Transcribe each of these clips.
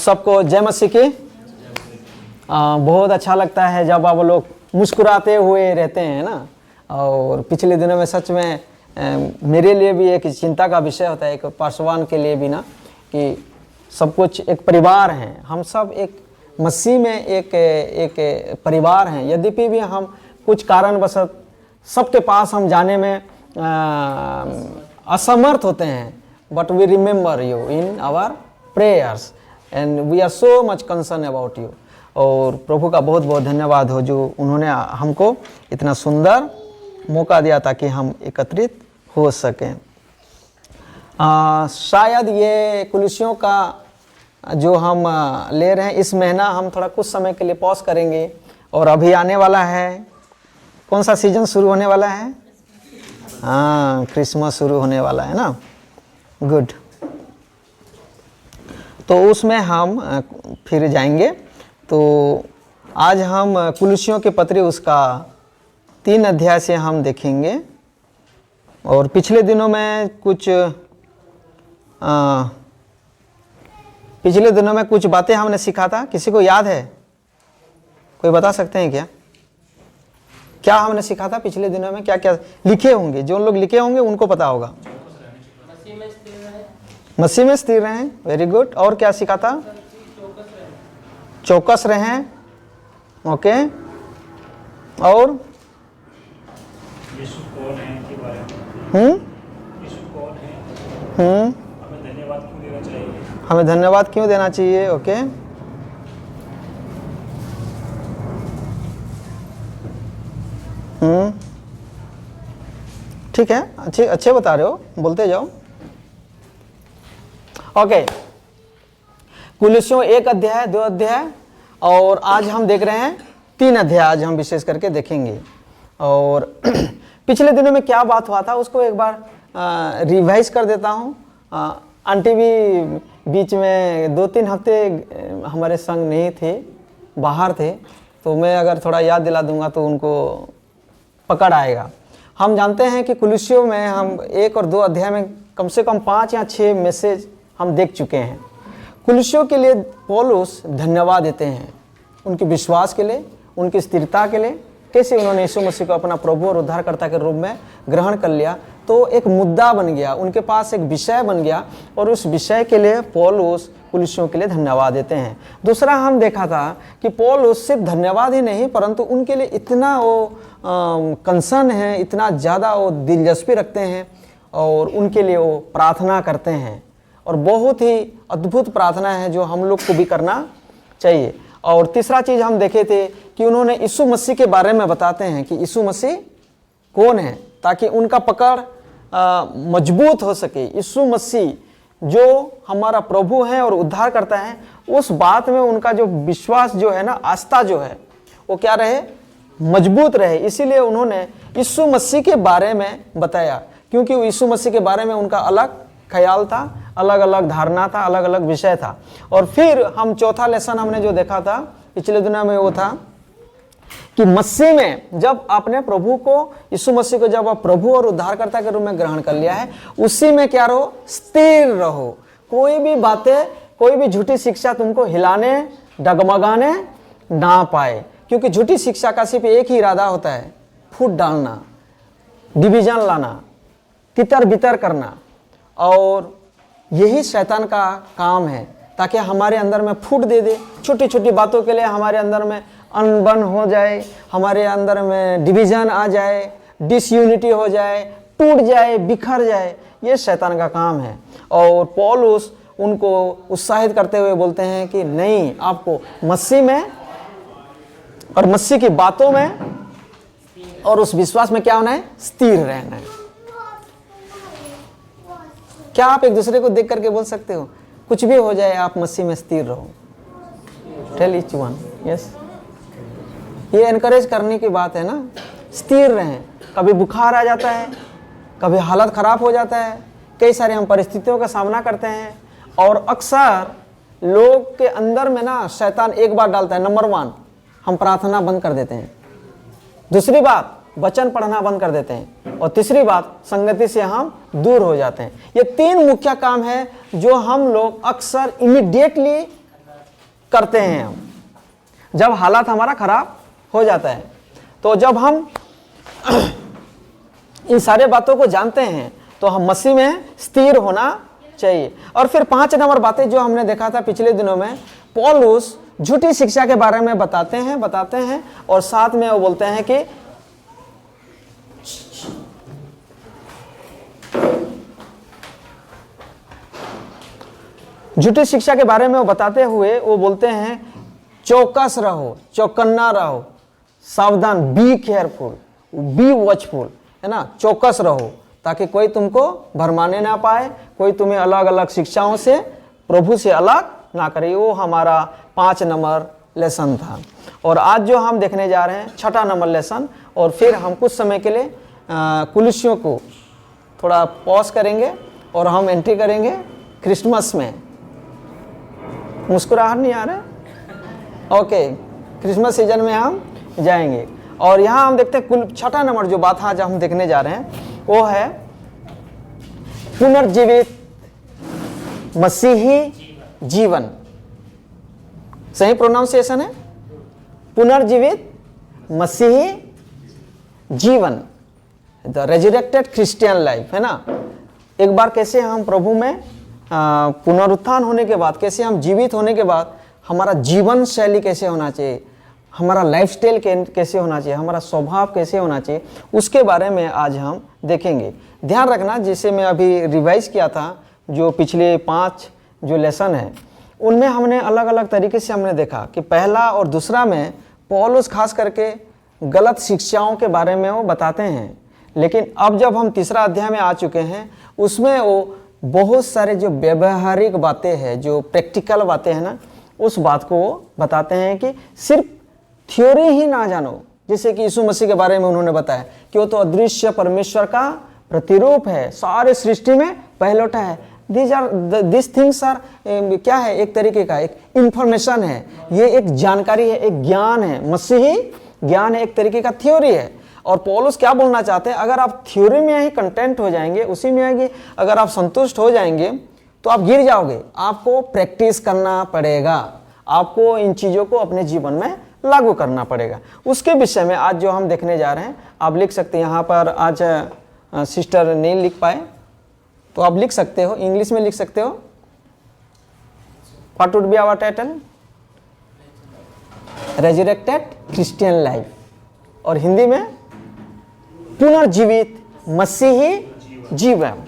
सबको जय मसीह की। बहुत अच्छा लगता है जब आप लोग मुस्कुराते हुए रहते हैं ना। और पिछले दिनों में सच में मेरे लिए भी एक चिंता का विषय होता है, एक पासवान के लिए भी ना, कि सब कुछ एक परिवार है, हम सब एक मसीह में एक परिवार हैं। यद्यपि भी हम कुछ कारणवश सबके पास हम जाने में असमर्थ होते हैं, but we remember you in our prayers and we are so much concern about you. और प्रभु का बहुत बहुत धन्यवाद हो जो उन्होंने हमको इतना सुंदर मौका दिया ताकि हम एकत्रित हो सकें। शायद ये कुलिसियों का जो हम ले रहे हैं, इस महीना हम थोड़ा कुछ समय के लिए पॉज करेंगे। और अभी आने वाला है, कौन सा सीजन शुरू होने वाला है? हाँ, क्रिसमस शुरू होने वाला है ना। गुड। तो उसमें हम फिर जाएंगे। तो आज हम कुलिसियों के पत्री उसका 3 अध्याय से हम देखेंगे। और पिछले दिनों में कुछ बातें हमने सीखा था। किसी को याद है? कोई बता सकते हैं क्या? क्या हमने सीखा था पिछले दिनों में? क्या क्या लिखे होंगे? जो लोग लिखे होंगे उनको पता होगा। मसीह में स्थिर रहें। Very good. और क्या सीखा था? चौकस रहें। ओके। और यीशु कौन है के बारे में। यीशु कौन है? हमें धन्यवाद क्यों देना चाहिए? हमें धन्यवाद क्यों देना चाहिए? ओके। ठीक है, अच्छे बता रहे हो, बोलते जाओ। ओके। कुलिसियों 1 अध्याय, 2 अध्याय, और आज हम देख रहे हैं 3 अध्याय। आज हम विशेष करके देखेंगे। और पिछले दिनों में क्या बात हुआ था उसको एक बार रिवाइज कर देता हूँ। आंटी भी बीच में 2-3 हफ्ते हमारे संग नहीं थे, बाहर थे। तो मैं अगर थोड़ा याद दिला दूंगा तो उनको पकड़ आएगा। हम जानते हैं कि कुलिसियों में हम 1 और 2 अध्याय में कम से कम 5 या 6 मैसेज हम देख चुके हैं। कुलिसियों के लिए पौलुस धन्यवाद देते हैं, उनके विश्वास के लिए, उनकी स्थिरता के लिए, कैसे उन्होंने यीशु मसीह को अपना प्रभु और उद्धारकर्ता के रूप में ग्रहण कर लिया। तो एक मुद्दा बन गया, उनके पास एक विषय बन गया, और उस विषय के लिए पौलुस कुलिसियों के लिए धन्यवाद देते हैं। दूसरा हम देखा था कि पौलुस सिर्फ धन्यवाद ही नहीं, परंतु उनके लिए इतना वो कंसर्न है, इतना ज़्यादा वो दिलचस्पी रखते हैं, और उनके लिए वो प्रार्थना करते हैं। और बहुत ही अद्भुत प्रार्थना है जो हम लोग को भी करना चाहिए। और तीसरा चीज़ हम देखे थे कि उन्होंने यीशु मसीह के बारे में बताते हैं कि यीशु मसीह कौन है, ताकि उनका पकड़ मजबूत हो सके। यीशु मसीह जो हमारा प्रभु है और उद्धार करता है, उस बात में उनका जो विश्वास जो है ना, आस्था जो है, वो क्या रहे? मजबूत रहे। इसीलिए उन्होंने यीशु मसीह के बारे में बताया, क्योंकि यीशु मसीह के बारे में उनका अलग ख्याल था, अलग अलग धारणा था, अलग अलग विषय था। और फिर हम चौथा लेसन हमने जो देखा था पिछले दिनों में, वो था कि मसीह में जब आपने प्रभु को, यीशु मसीह को जब आप प्रभु और उद्धारकर्ता के रूप में ग्रहण कर लिया है, उसी में क्या रहो? स्थिर रहो। कोई भी बातें, कोई भी झूठी शिक्षा तुमको हिलाने, डगमगाने ना पाए, क्योंकि झूठी शिक्षा का सिर्फ एक ही इरादा होता है, फूट डालना, डिवीजन लाना, तितर बितर करना। और यही शैतान का काम है, ताकि हमारे अंदर में फूट दे दे। छोटी छोटी बातों के लिए हमारे अंदर में अनबन हो जाए, हमारे अंदर में डिवीजन आ जाए, डिसयूनिटी हो जाए, टूट जाए, बिखर जाए। ये शैतान का काम है। और पौलुस उनको उत्साहित करते हुए बोलते हैं कि नहीं, आपको मसीह में और मसीह की बातों में और उस विश्वास में क्या होना है? स्थिर रहना है। क्या आप एक दूसरे को देख करके बोल सकते हो, कुछ भी हो जाए आप मसीह में स्थिर रहो? Tell each one yes. ये एनकरेज करने की बात है ना, स्थिर रहें। कभी बुखार आ जाता है, कभी हालत खराब हो जाता है, कई सारे हम परिस्थितियों का सामना करते हैं। और अक्सर लोग के अंदर में ना शैतान एक बात डालता है, नंबर 1 हम प्रार्थना बंद कर देते हैं, दूसरी बात वचन पढ़ना बंद कर देते हैं, और तीसरी बात संगति से हम दूर हो जाते हैं। ये 3 मुख्य काम है जो हम लोग अक्सर इमीडिएटली करते हैं हम, जब हालात हमारा खराब हो जाता है। तो जब हम इन सारे बातों को जानते हैं तो हम मसीह में स्थिर होना चाहिए। और फिर 5 नंबर बातें जो हमने देखा था पिछले दिनों में, पौलुस झूठी शिक्षा के बारे में बताते हैं और साथ में वो बोलते हैं कि झूठी शिक्षा के बारे में वो बताते हुए वो बोलते हैं चौकस रहो, चौकन्ना रहो, सावधान, बी केयरफुल, बी वॉचफुल, है ना, चौकस रहो, ताकि कोई तुमको भरमाने ना पाए, कोई तुम्हें अलग अलग शिक्षाओं से, प्रभु से अलग ना करे। वो हमारा 5 नंबर लेसन था। और आज जो हम देखने जा रहे हैं 6ठा नंबर लेसन, और फिर हम कुछ समय के लिए कुलिसियों को थोड़ा पॉज करेंगे और हम एंट्री करेंगे क्रिसमस में। मुस्कुराहट नहीं आ रहा? ओके, क्रिसमस सीजन में हम जाएंगे। और यहाँ हम देखते हैं कुल 6ठा नंबर जो बात आज हम देखने जा रहे हैं वो है पुनर्जीवित मसीही जीवन। सही प्रोनाउंसिएशन है, पुनर्जीवित मसीही जीवन, द रेजरेक्टेड क्रिश्चियन लाइफ, है ना। एक बार कैसे हम प्रभु में पुनरुत्थान होने के बाद, कैसे हम जीवित होने के बाद हमारा जीवन शैली कैसे होना चाहिए, हमारा लाइफस्टाइल कैसे होना चाहिए, हमारा स्वभाव कैसे होना चाहिए, उसके बारे में आज हम देखेंगे। ध्यान रखना, जिसे मैं अभी रिवाइज किया था, जो पिछले 5 जो लेसन है उनमें हमने अलग अलग तरीके से हमने देखा कि पहला और दूसरा में पौलुस खास करके गलत शिक्षाओं के बारे में वो बताते हैं, लेकिन अब जब हम तीसरा अध्याय में आ चुके हैं उसमें वो बहुत सारे जो व्यवहारिक बातें हैं, जो प्रैक्टिकल बातें हैं ना, उस बात को वो बताते हैं कि सिर्फ थ्योरी ही ना जानो। जैसे कि यीशु मसीह के बारे में उन्होंने बताया कि वो तो अदृश्य परमेश्वर का प्रतिरूप है, सारे सृष्टि में पहलौठा है। दिस थिंग्स आर क्या है, एक तरीके का एक इंफॉर्मेशन है, ये एक जानकारी है, एक ज्ञान है, मसीही ज्ञान है, एक तरीके का थ्योरी है। और पौलुस क्या बोलना चाहते हैं, अगर आप थ्योरी में ही कंटेंट हो जाएंगे, उसी में आगे अगर आप संतुष्ट हो जाएंगे तो आप गिर जाओगे। आपको प्रैक्टिस करना पड़ेगा, आपको इन चीज़ों को अपने जीवन में लागू करना पड़ेगा। उसके विषय में आज जो हम देखने जा रहे हैं, आप लिख सकते हैं। यहाँ पर आज सिस्टर नहीं लिख पाए तो आप लिख सकते हो, इंग्लिश में लिख सकते हो। What would be our title? Resurrected Christian life, और हिंदी में पुनर्जीवित मसीही जीवन।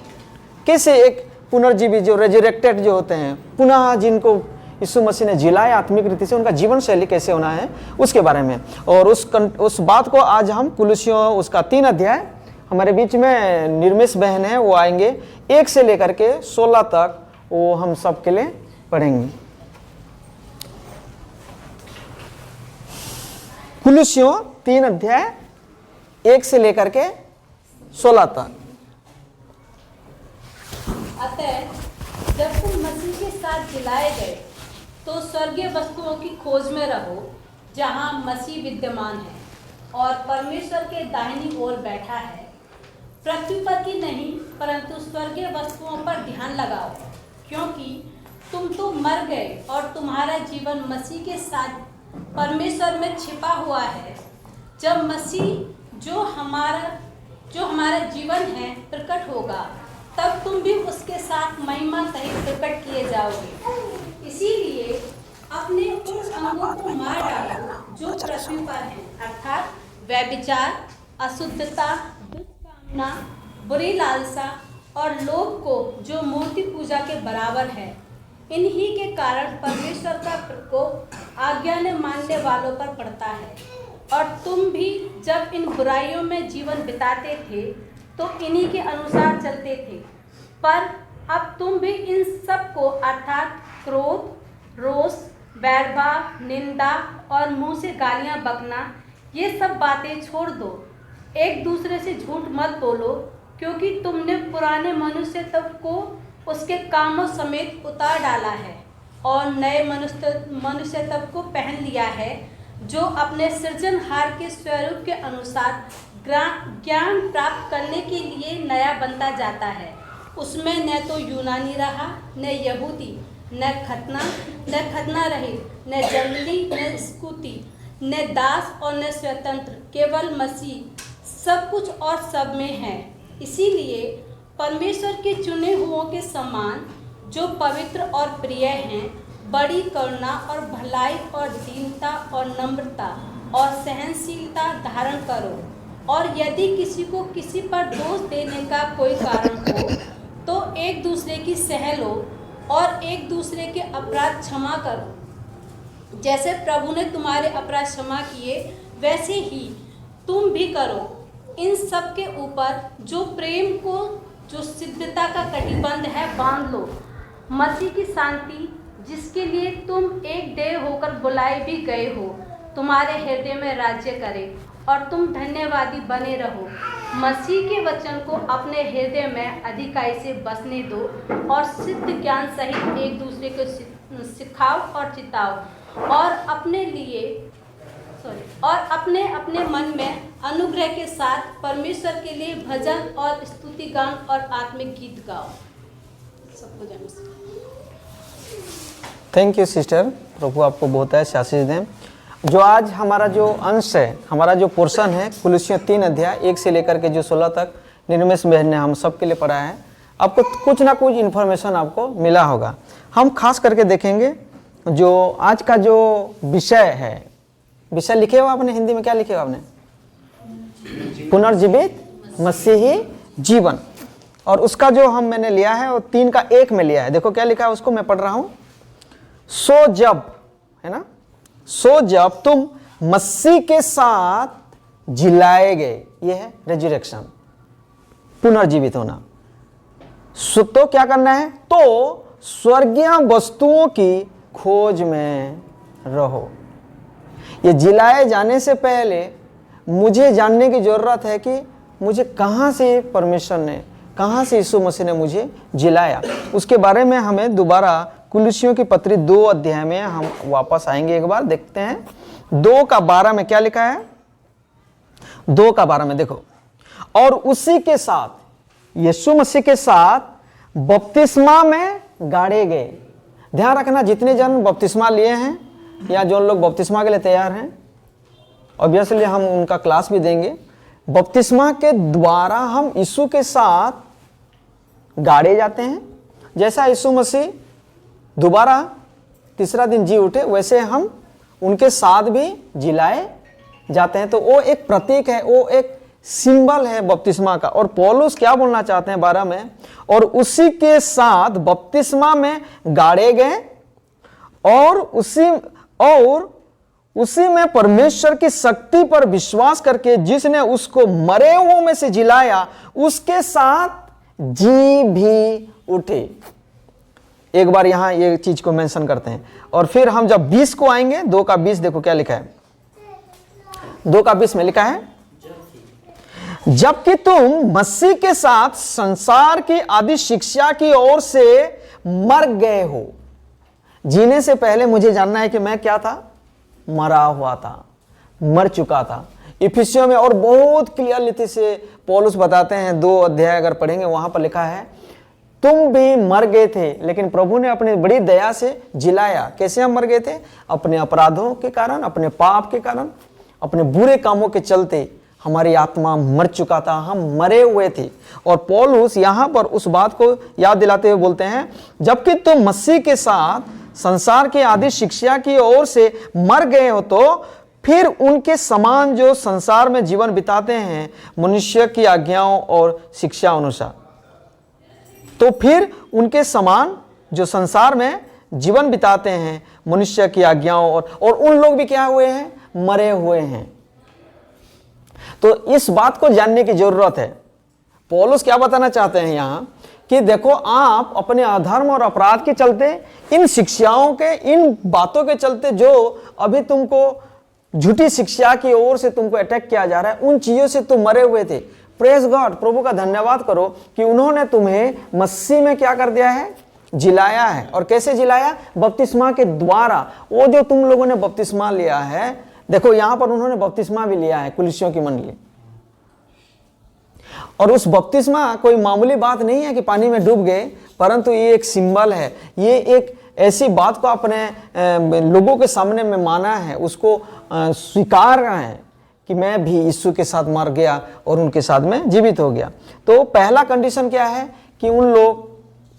कैसे एक पुनर्जीवित, जो रेजरेक्टेड जो होते हैं, पुनः जिनको यीशु मसीह ने जिलाया आत्मिक रीति से, उनका जीवन शैली कैसे होना है उसके बारे में। और उस बात को आज हम कुलुसियों उसका 3 अध्याय, हमारे बीच में निर्मेश बहन है, वो आएंगे 1 से लेकर के 16 तक, वो हम सब के लिए पढ़ेंगे। कुलुसियों 3 अध्याय 1 से लेकर के 16 तक। अतः जब तुम मसीह के साथ जिलाए गए तो स्वर्गीय वस्तुओं की खोज में रहो, जहाँ मसीह विद्यमान है और परमेश्वर के दाहिनी ओर बैठा है। पृथ्वी पर की नहीं परंतु स्वर्गीय वस्तुओं पर ध्यान लगाओ, क्योंकि तुम तो मर गए और तुम्हारा जीवन मसीह के साथ परमेश्वर में छिपा हुआ है। जब मसीह जो हमारा जीवन है प्रकट होगा, तब तुम भी उसके साथ महिमा सहित प्रकट किए जाओगे। इसीलिए अपने उन अंगों को मार डालो जो पृथ्वी पर हैं, अर्थात व्यभिचार, अशुद्धता, दुष्कामना, बुरी लालसा और लोभ को, जो मूर्ति पूजा के बराबर है। इन्हीं के कारण परमेश्वर का प्रकोप आज्ञा ने मानने वालों पर पड़ता है। और तुम भी जब इन बुराइयों में जीवन बिताते थे तो इन्हीं के अनुसार चलते थे, पर अब तुम भी इन सब को अर्थात क्रोध, रोष, बैरभाव, निंदा और मुंह से गालियां बकना, ये सब बातें छोड़ दो। एक दूसरे से झूठ मत बोलो, क्योंकि तुमने पुराने मनुष्य तब को उसके कामों समेत उतार डाला है और नए मनुष्य तब को पहन लिया है, जो अपने सृजनहार के स्वरूप के अनुसार ज्ञान प्राप्त करने के लिए नया बनता जाता है। उसमें न तो यूनानी रहा, न यहूदी, न खतना रहित, न जंगली, न स्कूती, न दास और न स्वतंत्र, केवल मसीह सब कुछ और सब में है। इसीलिए परमेश्वर के चुने हुओं के समान जो पवित्र और प्रिय हैं, बड़ी करुणा और भलाई और दीनता और नम्रता और सहनशीलता धारण करो। और यदि किसी को किसी पर दोष देने का कोई कारण हो तो एक दूसरे की सह लो और एक दूसरे के अपराध क्षमा करो। जैसे प्रभु ने तुम्हारे अपराध क्षमा किए वैसे ही तुम भी करो। इन सब के ऊपर जो प्रेम को, जो सिद्धता का कटिबंध है, बांध लो। मसीह की शांति, जिसके लिए तुम एक देह होकर बुलाए भी गए हो, तुम्हारे हृदय में राज्य करे और तुम धन्यवादी बने रहो। मसीह के वचन को अपने हृदय में अधिकाई से बसने दो और सिद्ध ज्ञान सहित एक दूसरे को सिखाओ और चिताओ और अपने अपने मन में अनुग्रह के साथ परमेश्वर के लिए भजन और स्तुति गान और आत्मिक गीत गाओ। सबको जय मसीह। थैंक यू सिस्टर, प्रभु आपको बहुत है आशीष दें। जो आज हमारा जो अंश है, हमारा जो पोर्शन है, कुलुस्सियों 3 अध्याय 1 से लेकर के जो 16 तक निर्मेश बहन ने हम सब के लिए पढ़ा है। आपको कुछ ना कुछ इन्फॉर्मेशन आपको मिला होगा। हम खास करके देखेंगे जो आज का जो विषय है, विषय लिखे हो आपने हिंदी में, क्या लिखे हो आपने? पुनर्जीवित मसीही जीवन। और उसका जो मैंने लिया है वो 3 का 1 में लिया है। देखो क्या लिखा है उसको, मैं पढ़ रहा हूँ। सो जब, है ना, सो जब तुम मसीह के साथ जिलाए गए, ये है रेजरेक्शन, पुनर्जीवित होना। सो तो क्या करना है? तो स्वर्गीय वस्तुओं की खोज में रहो। ये जिलाए जाने से पहले मुझे जानने की जरूरत है कि मुझे कहाँ से परमेश्वर ने, कहाँ से यीशु मसीह ने मुझे जिलाया। उसके बारे में हमें दोबारा कुलुस्सियों की पत्री 2 अध्याय में हम वापस आएंगे। एक बार देखते हैं 2 का 12 में क्या लिखा है। 2 का 12 में देखो, और उसी के साथ, यीशु मसीह के साथ बपतिस्मा में गाड़े गए। ध्यान रखना, जितने जन बपतिस्मा लिए हैं या जो लोग बपतिस्मा के लिए तैयार हैं, ऑब्वियसली हम उनका क्लास भी देंगे। बपतिस्मा के द्वारा हम यीशु के साथ गाड़े जाते हैं। जैसा यीशु मसीह दोबारा तीसरा दिन जी उठे, वैसे हम उनके साथ भी जिलाए जाते हैं। तो वो एक प्रतीक है, वो एक सिंबल है बपतिस्मा का। और पौलुस क्या बोलना चाहते हैं 12 में, और उसी के साथ बपतिस्मा में गाड़े गए और उसी में परमेश्वर की शक्ति पर विश्वास करके जिसने उसको मरे हुओं में से जिलाया, उसके साथ जी भी उठे। एक बार यहां ये चीज को मेंशन करते हैं। और फिर हम जब 20 को आएंगे, 2 का 20 देखो क्या लिखा है। 2 का 20 में लिखा है, जबकि तुम मसीह के साथ संसार की आदि शिक्षा की ओर से मर गए हो। जीने से पहले मुझे जानना है कि मैं क्या था, मरा हुआ था, मर चुका था। इफिसियों में और बहुत क्लियरली से पौलुस बताते हैं, 2 अध्याय अगर पढ़ेंगे वहां पर लिखा है, तुम भी मर गए थे लेकिन प्रभु ने अपनी बड़ी दया से जिलाया। कैसे हम मर गए थे? अपने अपराधों के कारण, अपने पाप के कारण, अपने बुरे कामों के चलते हमारी आत्मा मर चुका था, हम मरे हुए थे। और पौलुस यहां पर उस बात को याद दिलाते हुए बोलते हैं, जबकि तुम मसीह के साथ संसार की आदि शिक्षा की ओर से मर गए हो, तो फिर उनके समान जो संसार में जीवन बिताते हैं मनुष्य की आज्ञाओं और शिक्षा अनुसार, तो फिर उनके समान जो संसार में जीवन बिताते हैं मनुष्य की आज्ञाओं और उन लोग भी क्या हुए हैं? मरे हुए हैं। तो इस बात को जानने की जरूरत है। पौलुस क्या बताना चाहते हैं यहां कि देखो, आप अपने अधर्म और अपराध के चलते, इन शिक्षाओं के, इन बातों के चलते जो अभी तुमको झूठी शिक्षा की ओर से तुमको अटैक किया जा रहा है, उन चीजों से तुम मरे हुए थे। प्रेज गॉड, प्रभु का धन्यवाद करो कि उन्होंने तुम्हें मसीह में क्या कर दिया है? जिलाया है। और कैसे जिलाया? बपतिस्मा के द्वारा। वो जो तुम लोगों ने बपतिस्मा लिया है, देखो यहां पर उन्होंने बपतिस्मा भी लिया है, कुलुस्सियों की मंडली। और उस बपतिस्मा कोई मामूली बात नहीं है कि पानी में डूब गए, परंतु ये एक सिंबल है, ये एक ऐसी बात को अपने लोगों के सामने में माना है, उसको स्वीकार रहा है कि मैं भी यीशु के साथ मर गया और उनके साथ में जीवित हो गया। तो पहला कंडीशन क्या है कि उन लोग,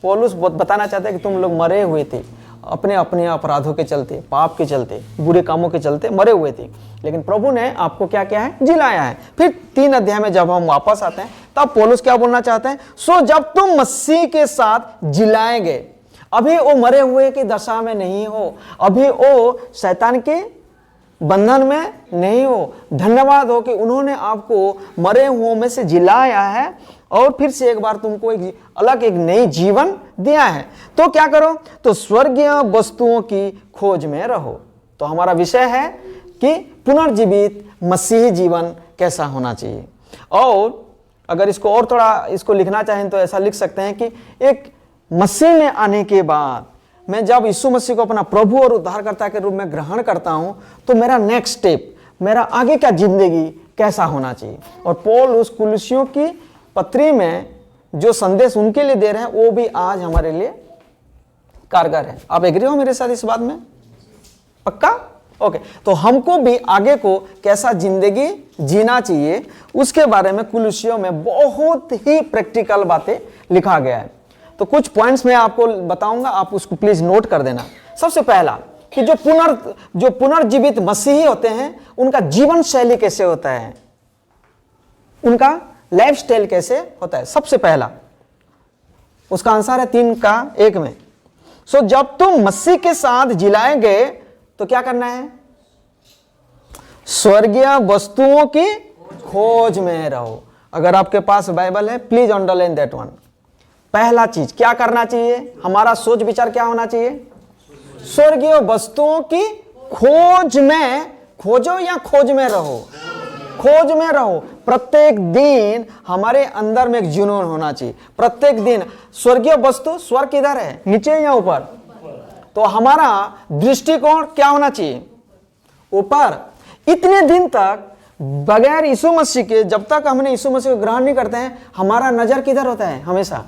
पौलुस बताना चाहता है कि तुम लोग मरे हुए थे, अपने अपने अपराधों के चलते, पाप के चलते, बुरे कामों के चलते मरे हुए थे, लेकिन प्रभु ने आपको क्या किया है, जिलाया है। फिर 3 अध्याय में जब हम वापस आते हैं तब पौलुस क्या बोलना चाहते हैं, सो जब तुम मसीह के साथ जिलाए गए, अभी वो मरे हुए की दशा में नहीं हो, अभी वो शैतान के बंधन में नहीं हो। धन्यवाद हो कि उन्होंने आपको मरे हुओं में से जिलाया है और फिर से एक बार तुमको एक अलग एक नई जीवन दिया है। तो क्या करो, तो स्वर्गीय वस्तुओं की खोज में रहो। तो हमारा विषय है कि पुनर्जीवित मसीही जीवन कैसा होना चाहिए। और अगर इसको और थोड़ा इसको लिखना चाहें तो ऐसा लिख सकते हैं कि एक मसीह में आने के बाद मैं जब यीशु मसीह को अपना प्रभु और उद्धारकर्ता के रूप में ग्रहण करता हूं तो मेरा नेक्स्ट स्टेप, मेरा आगे का जिंदगी कैसा होना चाहिए। और पौल उस कुलुसियों की पत्री में जो संदेश उनके लिए दे रहे हैं वो भी आज हमारे लिए कारगर है। आप एग्री हो मेरे साथ इस बात में? पक्का? ओके। तो हमको भी आगे को कैसा जिंदगी जीना चाहिए उसके बारे में कुलुसियों में बहुत ही प्रैक्टिकल बातें लिखा गया है। तो कुछ पॉइंट्स मैं आपको बताऊंगा, आप उसको प्लीज नोट कर देना। सबसे पहला कि जो पुनर्जीवित मसीही होते हैं उनका जीवन शैली कैसे होता है, उनका लाइफ स्टाइल कैसे होता है। सबसे पहला उसका आंसर है 3 का 1 में। सो जब तुम मसीह के साथ जिलाए गए तो क्या करना है, स्वर्गीय वस्तुओं की खोज में रहो। अगर आपके पास बाइबल है प्लीज अंडरलाइन दैट वन। पहला चीज क्या करना चाहिए, हमारा सोच विचार क्या होना चाहिए, स्वर्गीय वस्तुओं की खोज में, खोजो या खोज में रहो, खोज में रहो। प्रत्येक दिन हमारे अंदर में एक जुनून होना चाहिए। प्रत्येक दिन स्वर्गीय वस्तु, स्वर्ग किधर है, नीचे या ऊपर? तो हमारा दृष्टिकोण क्या होना चाहिए, ऊपर। इतने दिन तक बगैर यीशु मसीह के, जब तक हमने यीशु मसीह को ग्रहण नहीं करते हैं, हमारा नजर किधर होता है, हमेशा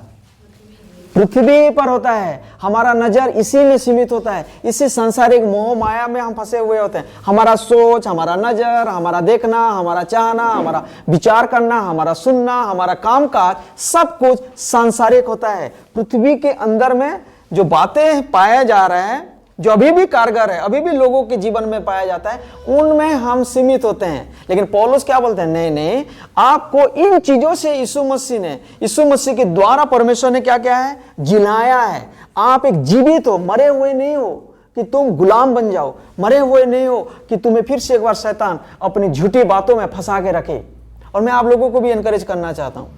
पृथ्वी पर होता है। हमारा नजर इसी में सीमित होता है, इसी सांसारिक मोह माया में हम फंसे हुए होते हैं। हमारा सोच, हमारा नजर, हमारा देखना, हमारा चाहना, हमारा विचार करना, हमारा सुनना, हमारा कामकाज, सब कुछ सांसारिक होता है। पृथ्वी के अंदर में जो बातें पाया जा रहा है, जो अभी भी कारगर है, अभी भी लोगों के जीवन में पाया जाता है, उनमें हम सीमित होते हैं। लेकिन पौलुस क्या बोलते हैं, नहीं नहीं, आपको इन चीजों से यीशु मसीह के द्वारा परमेश्वर ने क्या किया है, जिलाया है। आप एक जीवित हो, मरे हुए नहीं हो कि तुम गुलाम बन जाओ, मरे हुए नहीं हो कि तुम्हें फिर से एक बार शैतान अपनी झूठी बातों में फंसा के रखे। और मैं आप लोगों को भी एनकरेज करना चाहता हूं,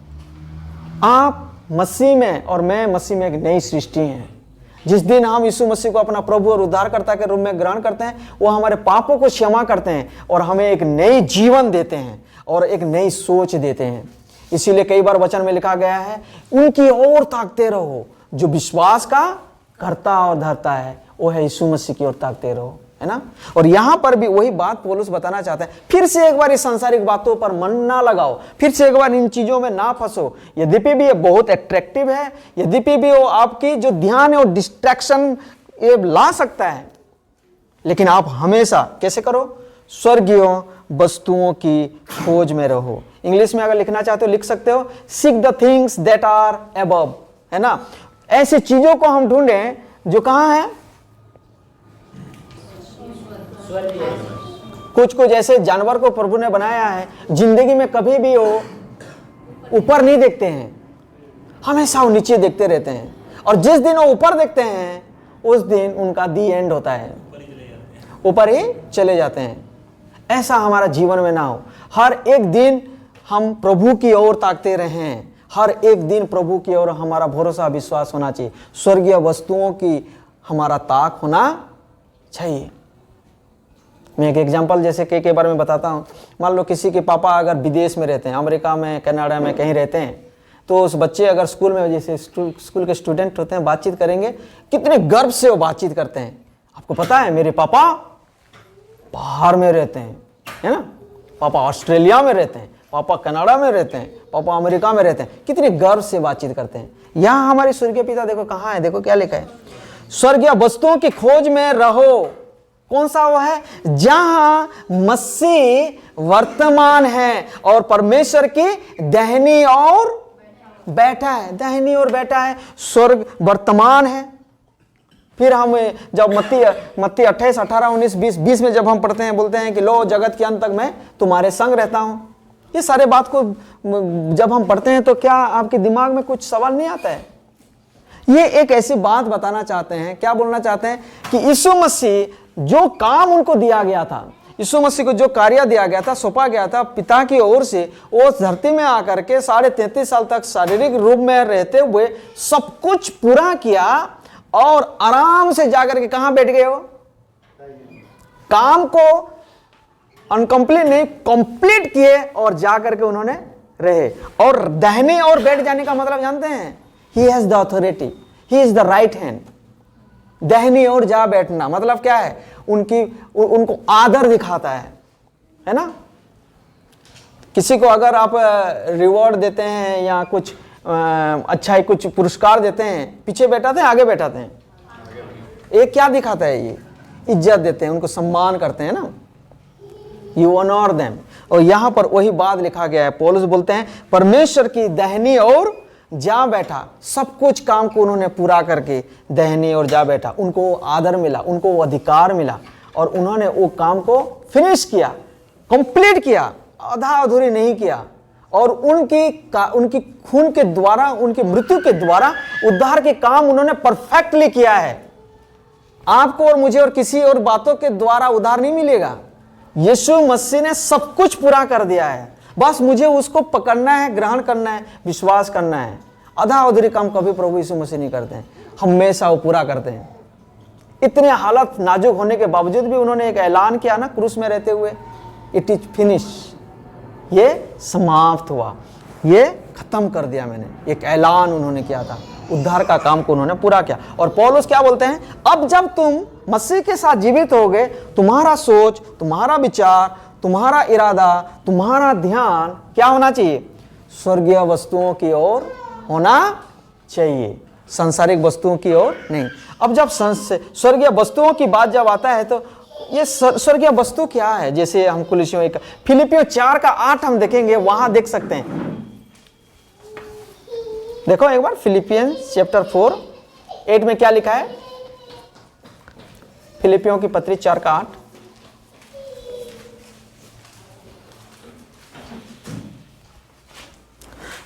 आप मसीह में और मैं मसीह में एक नई सृष्टि है। जिस दिन हम यीशु मसीह को अपना प्रभु और उद्धारकर्ता के रूप में ग्रहण करते हैं, वो हमारे पापों को क्षमा करते हैं और हमें एक नई जीवन देते हैं और एक नई सोच देते हैं। इसीलिए कई बार वचन में लिखा गया है, उनकी ओर ताकते रहो जो विश्वास का करता और धरता है, वो है यीशु मसीह की ओर ताकते रहो, है ना। और यहां पर भी वही बात पौलुस बताना चाहते हैं, फिर से एक बार इस सांसारिक बातों पर मन ना लगाओ, फिर से एक बार इन चीजों में ना फंसो। यद्यपि भी ये बहुत अट्रैक्टिव है, यद्यपि भी वो आपकी जो ध्यान है और डिस्ट्रैक्शन ये ला सकता है, लेकिन आप हमेशा कैसे करो, स्वर्गीय वस्तुओं की खोज में रहो। इंग्लिश में अगर लिखना चाहते हो लिख सकते हो, seek the things that are above, है ना। ऐसी चीजों को हम ढूंढें जो कहां है, कुछ ऐसे जानवर को प्रभु ने बनाया है, जिंदगी में कभी भी वो ऊपर नहीं देखते हैं, हमेशा वो नीचे देखते रहते हैं। और जिस दिन वो ऊपर देखते हैं उस दिन उनका दी एंड होता है, ऊपर ही चले जाते हैं। ऐसा हमारा जीवन में ना हो। हर एक दिन हम प्रभु की ओर ताकते रहें, हर एक दिन प्रभु की ओर हमारा भरोसा विश्वास होना चाहिए, स्वर्गीय वस्तुओं की हमारा ताक होना चाहिए। मैं एक एग्जांपल जैसे के बारे में बताता हूँ। मान लो किसी के पापा अगर विदेश में रहते हैं, अमेरिका में, कनाडा में कहीं रहते हैं, तो उस बच्चे अगर स्कूल में, जैसे स्कूल के स्टूडेंट होते हैं, बातचीत करेंगे, कितने गर्व से वो बातचीत करते हैं। आपको पता है मेरे पापा बाहर में रहते हैं, है ना, पापा ऑस्ट्रेलिया में रहते हैं, पापा कनाडा में रहते हैं, पापा अमेरिका में रहते हैं, कितने गर्व से बातचीत करते हैं। यहाँ हमारे स्वर्गीय पिता देखो कहाँ है, देखो क्या लिखा है, स्वर्गीय वस्तुओं की खोज में रहो। कौन सा वो है? जहां मसीह वर्तमान है और परमेश्वर की दाहिनी ओर बैठा है। दाहिनी ओर बैठा है, स्वर्ग वर्तमान है। फिर हम जब मत्ती 28, 18, 19, 20 में जब हम पढ़ते हैं, बोलते हैं कि लो जगत के अंत तक मैं तुम्हारे संग रहता हूं। ये सारे बात को जब हम पढ़ते हैं तो क्या आपके दिमाग में कुछ सवाल नहीं आता है? ये एक ऐसी बात बताना चाहते हैं, क्या बोलना चाहते हैं कि यीशु मसीह जो काम उनको दिया गया था, यीशु मसीह को जो कार्य दिया गया था, सौंपा गया था पिता की ओर से, वो धरती में आकर के 33.5 साल तक शारीरिक रूप में रहते हुए सब कुछ पूरा किया और आराम से जाकर के कहां बैठ गए? वो काम को अनकंप्लीट नहीं, कंप्लीट किए और जाकर के उन्होंने रहे। और दाहिने और बैठ जाने का मतलब जानते हैं? He has the authority, he is the right hand. दाहिनी ओर जा बैठना मतलब क्या है? उनको आदर दिखाता है ना। किसी को अगर आप रिवॉर्ड देते हैं या कुछ अच्छा ही कुछ पुरस्कार देते हैं, पीछे बैठाते हैं आगे बैठाते हैं? ये क्या दिखाता है? ये इज्जत देते हैं, उनको सम्मान करते हैं ना। You honour them. और यहां पर वही बात लिखा गया है। पौलुस बोलते हैं परमेश्वर की दाहिनी ओर जा बैठा। सब कुछ काम को उन्होंने पूरा करके दाहिनी ओर जा बैठा। उनको आदर मिला, उनको वो अधिकार मिला और उन्होंने वो काम को फिनिश किया, कंप्लीट किया, आधा अधूरी नहीं किया। और उनकी खून के द्वारा, उनकी मृत्यु के द्वारा उद्धार के काम उन्होंने परफेक्टली किया है। आपको और मुझे और किसी और बातों के द्वारा उद्धार नहीं मिलेगा। यीशु मसीह ने सब कुछ पूरा कर दिया है, बस मुझे उसको पकड़ना है, ग्रहण करना है, विश्वास करना है। आधा अधूरी काम कभी प्रभु यीशु मसीह नहीं करते हैं, हमेशा वो पूरा करते हैं। इतने हालत नाजुक होने के बावजूद भी उन्होंने एक ऐलान किया ना क्रूस में रहते हुए, इट इज फिनिश, ये समाप्त हुआ, ये खत्म कर दिया मैंने। एक ऐलान उन्होंने किया था, उद्धार का काम को उन्होंने पूरा किया। और पौलुस क्या बोलते हैं? अब जब तुम मसीह के साथ जीवित हो गए, तुम्हारा सोच, तुम्हारा विचार, तुम्हारा इरादा, तुम्हारा ध्यान क्या होना चाहिए? स्वर्गीय वस्तुओं की ओर होना चाहिए, सांसारिक वस्तुओं की ओर नहीं। अब जब स्वर्गीय वस्तुओं की बात जब आता है तो ये स्वर्गीय वस्तु क्या है? जैसे हम फिलिपियों 4:8 हम देखेंगे, वहां देख सकते हैं। देखो एक बार फिलिपियंस चैप्टर 4:8 में क्या लिखा है? फिलिपियों की पत्री 4:8।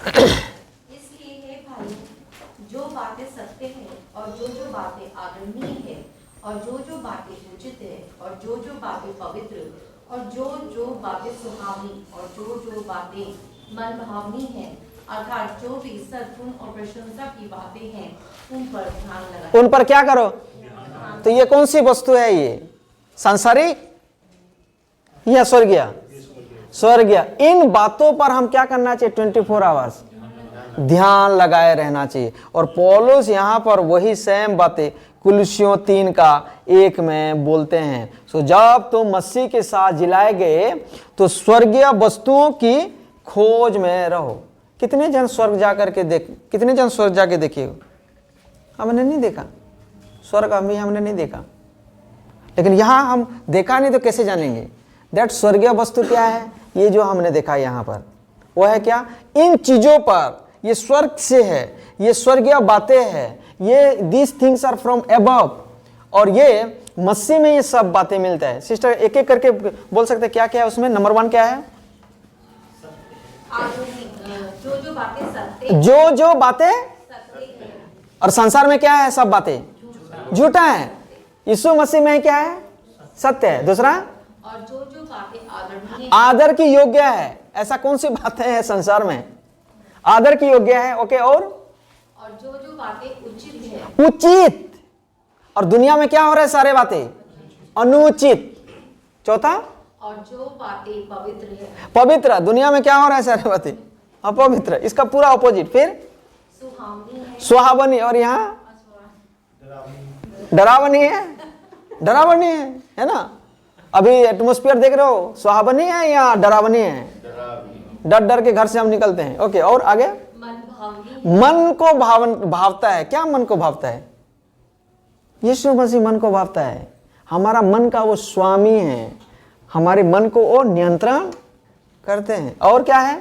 इसलिए हे भाई, जो बातें सत्य है और जो बातें आदरणीय है और जो बातें उचित है और जो बातें पवित्र और जो बातें सुहावनी और जो बातें मन भावनी है, अर्थात जो भी सद्गुण और प्रशंसा की बातें हैं, उन पर ध्यान लगाओ। उन पर क्या करो? तो ये कौन सी वस्तु है? ये सांसारिक या स्वर्गीय? स्वर्गीय। इन बातों पर हम क्या करना चाहिए? 24 आवर्स ध्यान लगाए रहना चाहिए। और पौलुस यहां पर वही सेम बातें कुलुस्सियों 3:1 में बोलते हैं। सो जब तुम मसीह के साथ जिलाए गए तो स्वर्गीय वस्तुओं की खोज में रहो। कितने जन स्वर्ग जाकर के कितने जन स्वर्ग जाके देखे? हमने नहीं देखा स्वर्ग, अभी हमने नहीं देखा। लेकिन यहां हम देखा नहीं तो कैसे जानेंगे दैट स्वर्गीय वस्तु क्या है? ये जो हमने देखा यहां पर वो है क्या? इन चीजों पर, ये स्वर्ग से है, ये स्वर्गीय बातें हैं, ये these things are from above. और ये मसीह में ये सब बातें मिलता है। सिस्टर एक एक करके बोल सकते क्या क्या है उसमें? नंबर 1 क्या है? जो बातें सत्य, जो बातें, और संसार में क्या है? सब बातें झूठा है। यीशु मसीह में क्या है? सत्य है। दूसरा, और जो बातें आदरणीय, आदर की योग्य है। ऐसा कौन सी बातें हैं संसार में आदर की योग्य है? ओके। और जो बातें उचित है, उचित। और दुनिया में क्या हो रहा है? सारे बातें अनुचित। चौथा, और जो बातें पवित्र है, पवित्र। दुनिया में क्या हो रहा है? सारे बातें अपवित्र। इसका पूरा ऑपोजिट फिर सुहावनी है, सुहावनी। और यहाँ डरावनी है, डरावनी है ना। अभी एटमॉस्फेयर देख रहे हो, सुहावनी है या डरावनी है? डर डर के घर से हम निकलते हैं। ओके। और आगे, मन भावनी, मन को भावता है। क्या मन को भावता है? यीशु मसीह मन को भापता है। हमारा मन का वो स्वामी है, हमारे मन को वो नियंत्रण करते हैं। और क्या है?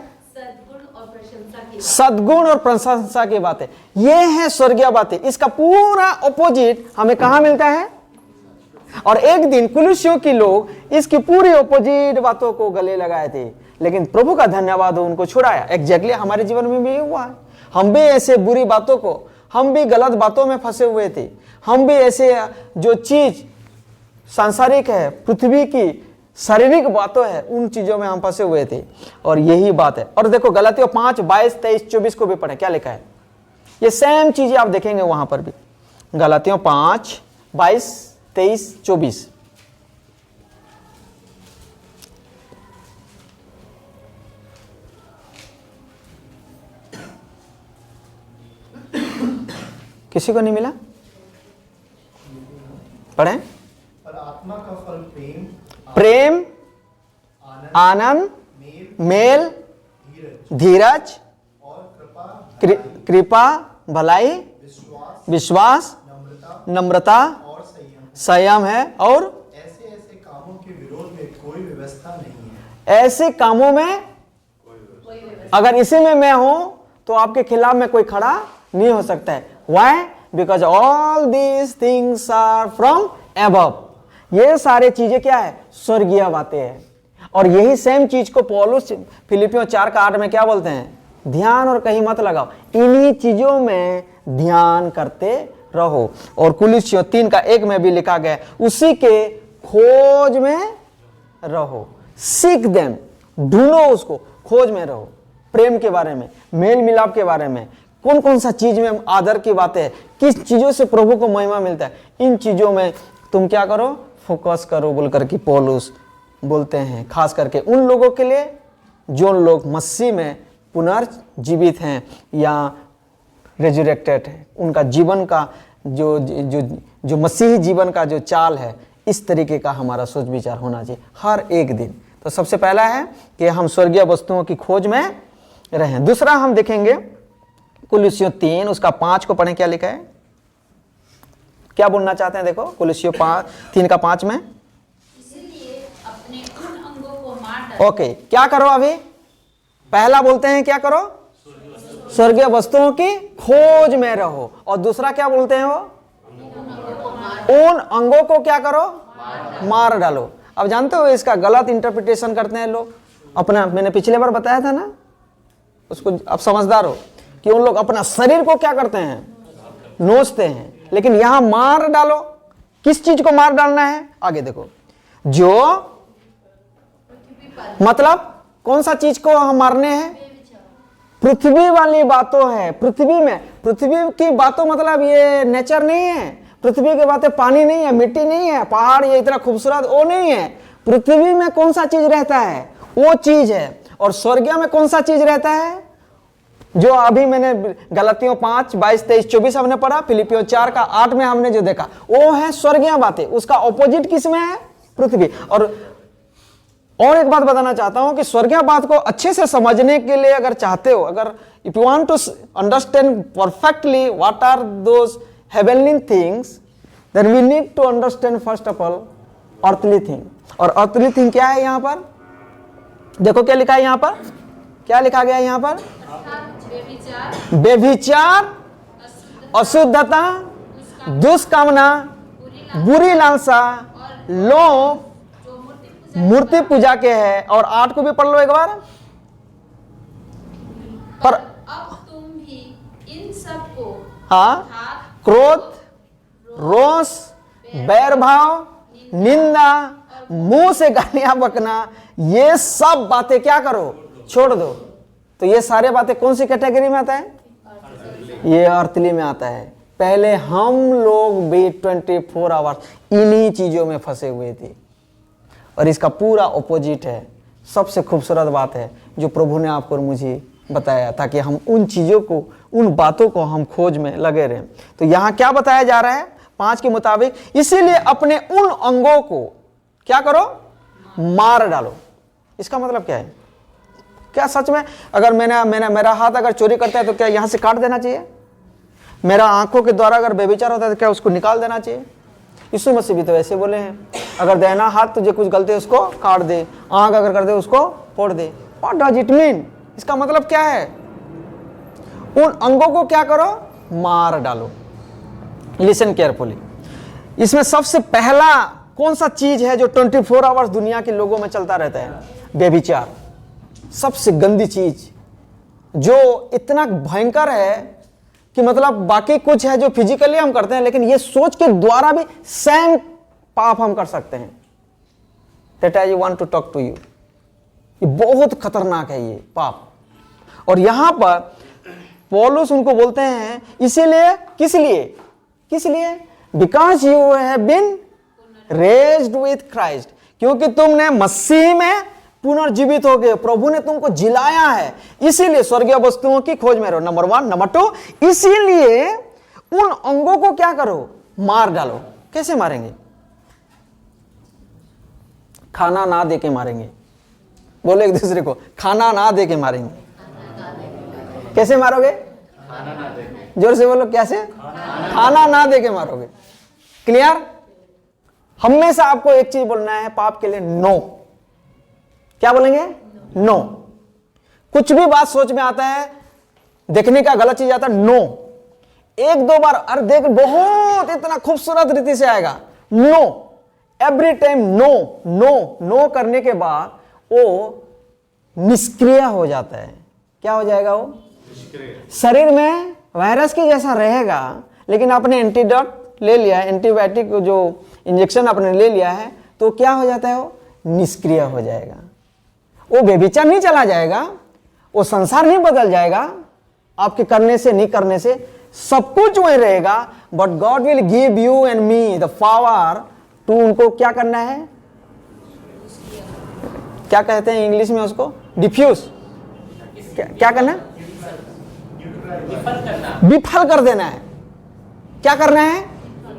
सद्गुण और प्रशंसा की बातें। ये है स्वर्गीय बातें। इसका पूरा ऑपोजिट हमें कहां मिलता है? और एक दिन कुलुस्सियों के लोग इसकी पूरी ऑपोजिट बातों को गले लगाए थे, लेकिन प्रभु का धन्यवाद हो उनको छुड़ाया। एग्जैक्टली हमारे जीवन में भी हुआ है। हम भी ऐसे बुरी बातों को, हम भी गलत बातों में फंसे हुए थे। हम भी ऐसे जो चीज सांसारिक है, पृथ्वी की शारीरिक बातों है, उन चीजों में हम फंसे हुए थे। और यही बात है। और देखो गलातियों 5, 22, 23, 24 को भी पढ़े, क्या लिखा है? ये सेम चीजें आप देखेंगे वहां पर भी। गलातियों 5, 22, 23, 24। किसी को नहीं मिला? पढ़ें। पर आत्मा का फल प्रेम, आनंद, मेल, धीरज, और कृपा, भलाई, विश्वास, नम्रता, और संयम है। और ऐसे ऐसे कामों के विरोध में कोई व्यवस्था नहीं है। ऐसे कामों में अगर इसी में मैं हूं तो आपके खिलाफ में कोई खड़ा नहीं हो सकता है। Why? Because all these things are from above. ये सारे चीजें क्या है? स्वर्गीय बातें हैं। और यही सेम चीज को पौलुस फिलिपियों 4:8 में क्या बोलते हैं? ध्यान और कहीं मत लगाओ, इन्हीं चीजों में ध्यान करते रहो। और कुलुस्सियों 3:1 में भी लिखा गया, उसी के खोज में रहो। सीख देम, ढूंढो उसको, खोज में रहो। प्रेम के बारे में, मेल मिलाप के बारे में, कौन कौन सा चीज में आदर की बातें है, किस चीजों से प्रभु को महिमा मिलता है, इन चीजों में तुम क्या करो? फोकस करो बोल करके पौलुस बोलते हैं। खास करके उन लोगों के लिए जो लोग मसीह में पुनर्जीवित हैं या रेजुरेक्टेड है, उनका जीवन का जो जो जो मसीही जीवन का जो चाल है, इस तरीके का हमारा सोच विचार होना चाहिए हर एक दिन। तो सबसे पहला है कि हम स्वर्गीय वस्तुओं की खोज में रहें। दूसरा हम देखेंगे कुलुस्सियों 3 उसका 5 को पढ़ें, क्या लिखा है? क्या बोलना चाहते हैं? देखो कुलुस्सियों 3:5 में। इसलिए अपने उन अंगों को मार डालो। ओके, क्या करो? अभी पहला बोलते हैं क्या करो? स्वर्गीय वस्तुओं की खोज में रहो। और दूसरा क्या बोलते हैं वो? उन अंगों को क्या करो? मार डालो। अब जानते हो इसका गलत इंटरप्रिटेशन करते हैं लोग अपना। मैंने पिछले बार बताया था ना, उसको अब समझदार हो कि उन लोग अपना शरीर को क्या करते हैं? नोचते हैं। लेकिन यहां मार डालो, किस चीज को मार डालना है? आगे देखो, जो मतलब कौन सा चीज को हम मारने हैं? पृथ्वी वाली बातों है। पृथ्वी में, पृथ्वी की बातों मतलब ये नेचर नहीं है। पृथ्वी की बातें पानी नहीं है, मिट्टी नहीं है, पहाड़ ये इतना खूबसूरत वो नहीं है। पृथ्वी में कौन सा चीज रहता है? वो चीज है। और स्वर्गीय में कौन सा चीज रहता है? जो अभी मैंने गलातियों 5, 22, 23, 24 हमने पढ़ा, फिलिपियों 4:8 में हमने जो देखा, वो है स्वर्गीय बातें। उसका ऑपोजिट किस में है? पृथ्वी। और एक बात बताना चाहता हूं कि स्वर्गीय बात को अच्छे से समझने के लिए अगर चाहते हो, अगर if you want to understand perfectly what are those heavenly things, then we need to understand first of all earthly thing. और अर्थली थिंग क्या है? यहां पर देखो क्या लिखा है। यहां पर क्या लिखा गया है? यहां पर व्यभिचार, अशुद्धता, दुष्कामना, बुरी लालसा, लोभ, मूर्ति पूजा के है। और 8 को भी पढ़ लो एक बार। पर अब तुम भी इन सब को हाँ, क्रोध, रोष, बैर भाव, निंदा, मुंह से गालियां बकना, ये सब बातें क्या करो? छोड़ दो। तो ये सारे बातें कौन सी कैटेगरी में आता है? ये अर्थली में आता है। पहले हम लोग भी 24 आवर्स इन्हीं चीजों में फंसे हुए थे। और इसका पूरा ऑपोजिट है। सबसे खूबसूरत बात है जो प्रभु ने आपको और मुझे बताया, ताकि हम उन चीजों को, उन बातों को हम खोज में लगे रहें। तो यहां क्या बताया जा रहा है 5 के मुताबिक? इसीलिए अपने उन अंगों को क्या करो? मार डालो। इसका मतलब क्या है? क्या सच में अगर मेरा हाथ अगर चोरी करता है तो क्या यहां से काट देना चाहिए? मेरा आंखों के द्वारा अगर व्यभिचार होता है तो क्या उसको निकाल देना चाहिए? यीशु मसीह भी तो ऐसे बोले हैं, अगर दाहिना हाथ तुझे कुछ गलती है उसको काट दे, आंख अगर कर दे उसको फोड़ दे। What does it mean? इसका मतलब क्या है? उन अंगों को क्या करो? मार डालो। लिसन केयरफुली, इसमें सबसे पहला कौन सा चीज है जो 24 आवर्स दुनिया के लोगों में चलता रहता है? व्यभिचार। सबसे गंदी चीज जो इतना भयंकर है कि मतलब बाकी कुछ है जो फिजिकली हम करते हैं, लेकिन ये सोच के द्वारा भी सेम पाप हम कर सकते हैं। That I want to talk to you. ये बहुत खतरनाक है ये पाप। और यहां पर पौलुस उनको बोलते हैं इसीलिए, किस लिए? किस लिए? Because you have been raised with Christ, क्योंकि तुमने मसीह में पुनर्जीवित हो गए, प्रभु ने तुमको जिलाया है, इसीलिए स्वर्गीय वस्तुओं की खोज में रहो। नंबर 1। नंबर 2, इसीलिए उन अंगों को क्या करो? मार डालो। कैसे मारेंगे? खाना ना दे के मारेंगे। बोलो एक दूसरे को, खाना ना दे के मारेंगे। कैसे मारोगे? जोर से बोलो, कैसे? खाना ना दे के मारोगे। क्लियर? हमेशा आपको एक चीज बोलना है पाप के लिए, नो। क्या बोलेंगे? नो। कुछ भी बात सोच में आता है, देखने का गलत चीज आता है, नो। एक दो बार अरे देख, बहुत इतना खूबसूरत रीति से आएगा, no. Every time no no no करने के बाद वो निष्क्रिय हो जाता है। क्या हो जाएगा? वो शरीर में वायरस के जैसा रहेगा, लेकिन आपने एंटीडोट ले लिया है, एंटीबायोटिक जो इंजेक्शन आपने ले लिया है, तो क्या हो जाता है? वो निष्क्रिय हो जाएगा। वो व्यभिचार नहीं चला जाएगा, वो संसार नहीं बदल जाएगा, आपके करने से नहीं करने से सब कुछ वही रहेगा, but God will give you and me the power to उनको क्या करना है? क्या कहते हैं इंग्लिश में उसको? डिफ्यूज। क्या करना है? विफल कर देना है। क्या करना है?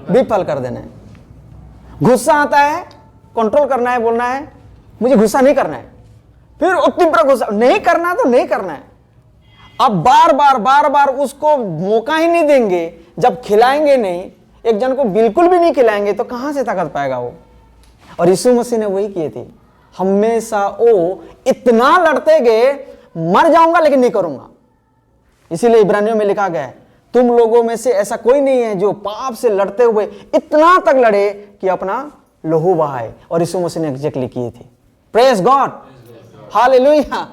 विफल कर देना है। गुस्सा आता है, कंट्रोल करना है, बोलना है मुझे गुस्सा नहीं करना है, फिर तीव्र गुस्सा नहीं करना, तो नहीं करना है। अब बार बार बार बार उसको मौका ही नहीं देंगे, जब खिलाएंगे नहीं, एक जन को बिल्कुल भी नहीं खिलाएंगे तो कहां से ताकत पाएगा वो? और यीशु मसीह ने वही किए थे। हमेशा वो इतना लड़ते गए, मर जाऊंगा लेकिन नहीं करूंगा। इसीलिए इब्रानियों में लिखा गया है, तुम लोगों में से ऐसा कोई नहीं है जो पाप से लड़ते हुए इतना तक लड़े कि अपना लहू बहाए। और यीशु मसीह ने एग्जैक्टली किए थे। Praise God, hallelujah.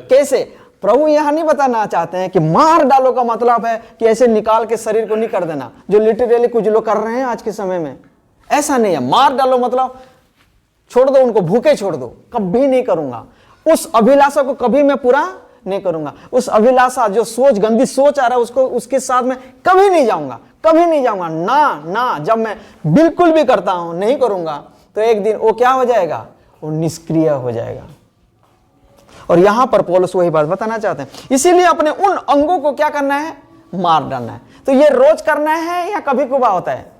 कैसे? प्रभु यहां नहीं बताना चाहते हैं कि मार डालो का मतलब है कि ऐसे निकाल के शरीर को नहीं कर देना, जो लिटरली कुछ लोग कर रहे हैं आज के समय में। ऐसा नहीं है। मार डालो मतलब छोड़ दो, उनको भूखे छोड़ दो। कभी नहीं करूंगा उस अभिलाषा को, कभी मैं पूरा नहीं करूंगा। उस अभिलाषा जो सोच, गंदी सोच आ रहा है, उसको, उसके साथ में कभी नहीं जाऊंगा, कभी नहीं जाऊंगा। ना, जब मैं बिल्कुल भी करता हूं, नहीं करूंगा, तो एक दिन वो क्या हो जाएगा? वो निष्क्रिय हो जाएगा। और यहां पर पौलुस वही बात बताना चाहते हैं। इसीलिए अपने उन अंगों को क्या करना है? मार डालना है। तो ये रोज करना है या कभी कभार होता है?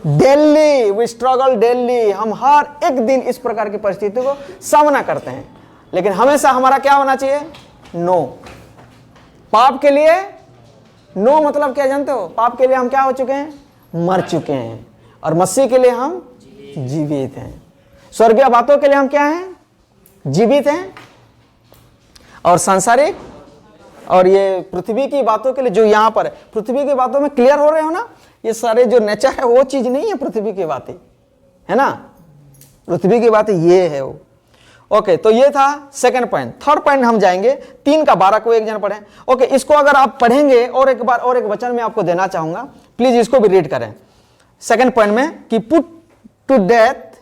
डेली वी स्ट्रगल, डेली हम हर एक दिन इस प्रकार की परिस्थिति को सामना करते हैं। लेकिन हमेशा हमारा क्या होना चाहिए? नो। पाप के लिए नो मतलब क्या जानते हो? पाप के लिए हम क्या हो चुके हैं? मर चुके हैं। और मसीह के लिए हम जीवित हैं। स्वर्गीय बातों के लिए हम क्या हैं? जीवित हैं। और सांसारिक और ये पृथ्वी की बातों के लिए जो यहां पर है, पृथ्वी की बातों में क्लियर हो रहे हो ना? ये सारे जो नेचर है वो चीज नहीं है पृथ्वी की बातें, है ना? पृथ्वी की बातें ये है वो। ओके, तो ये था सेकंड पॉइंट। थर्ड पॉइंट हम जाएंगे 3 का 12 को एक जन पढ़ें। ओके, इसको अगर आप पढ़ेंगे और एक बार और एक वचन में आपको देना चाहूंगा, प्लीज इसको भी रीड करें। सेकंड पॉइंट में कि पुट टू डेथ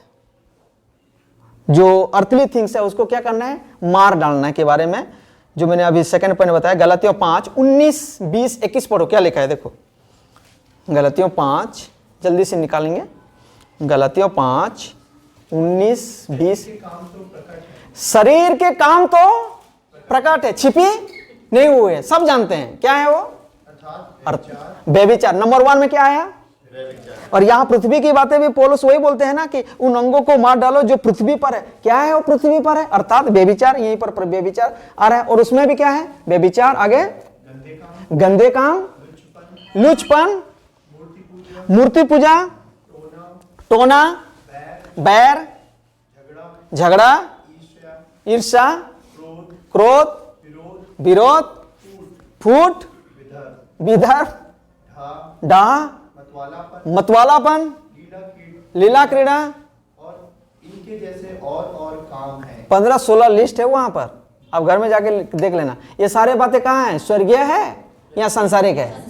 जो अर्थली थिंग्स है उसको क्या करना है? मार डालना के बारे में जो मैंने अभी सेकंड पॉइंट बताया। गलातियों 5 19 20 21 पढ़ो, क्या लिखा है देखो। गलातियों 5 जल्दी से निकालेंगे। गलातियों 5 19 20। शरीर के काम तो प्रकट है, छिपी नहीं हुए, सब जानते हैं। क्या है वो? व्यभिचार। नंबर 1 में क्या आया? और यहां पृथ्वी की बातें भी पौलुस वही बोलते हैं ना कि उन अंगों को मार डालो जो पृथ्वी पर है। क्या है वो पृथ्वी पर है? अर्थात व्यभिचार। यहीं पर व्यभिचार आ रहा है। और उसमें भी क्या है? व्यभिचार। आगे गंदे काम, लुचपन, मूर्ति पूजा, मूर्ति पूजा, टोना, बैर, झगड़ा, ईर्ष्या, क्रोध, विरोध, फूट, विदर्भ, डाह, मतवालापन, लीला क्रीड़ा और इनके जैसे और काम हैं। 15-16 लिस्ट है वहां पर, आप घर में जाके देख लेना। ये सारे बातें कहाँ हैं? स्वर्गीय है या सांसारिक है?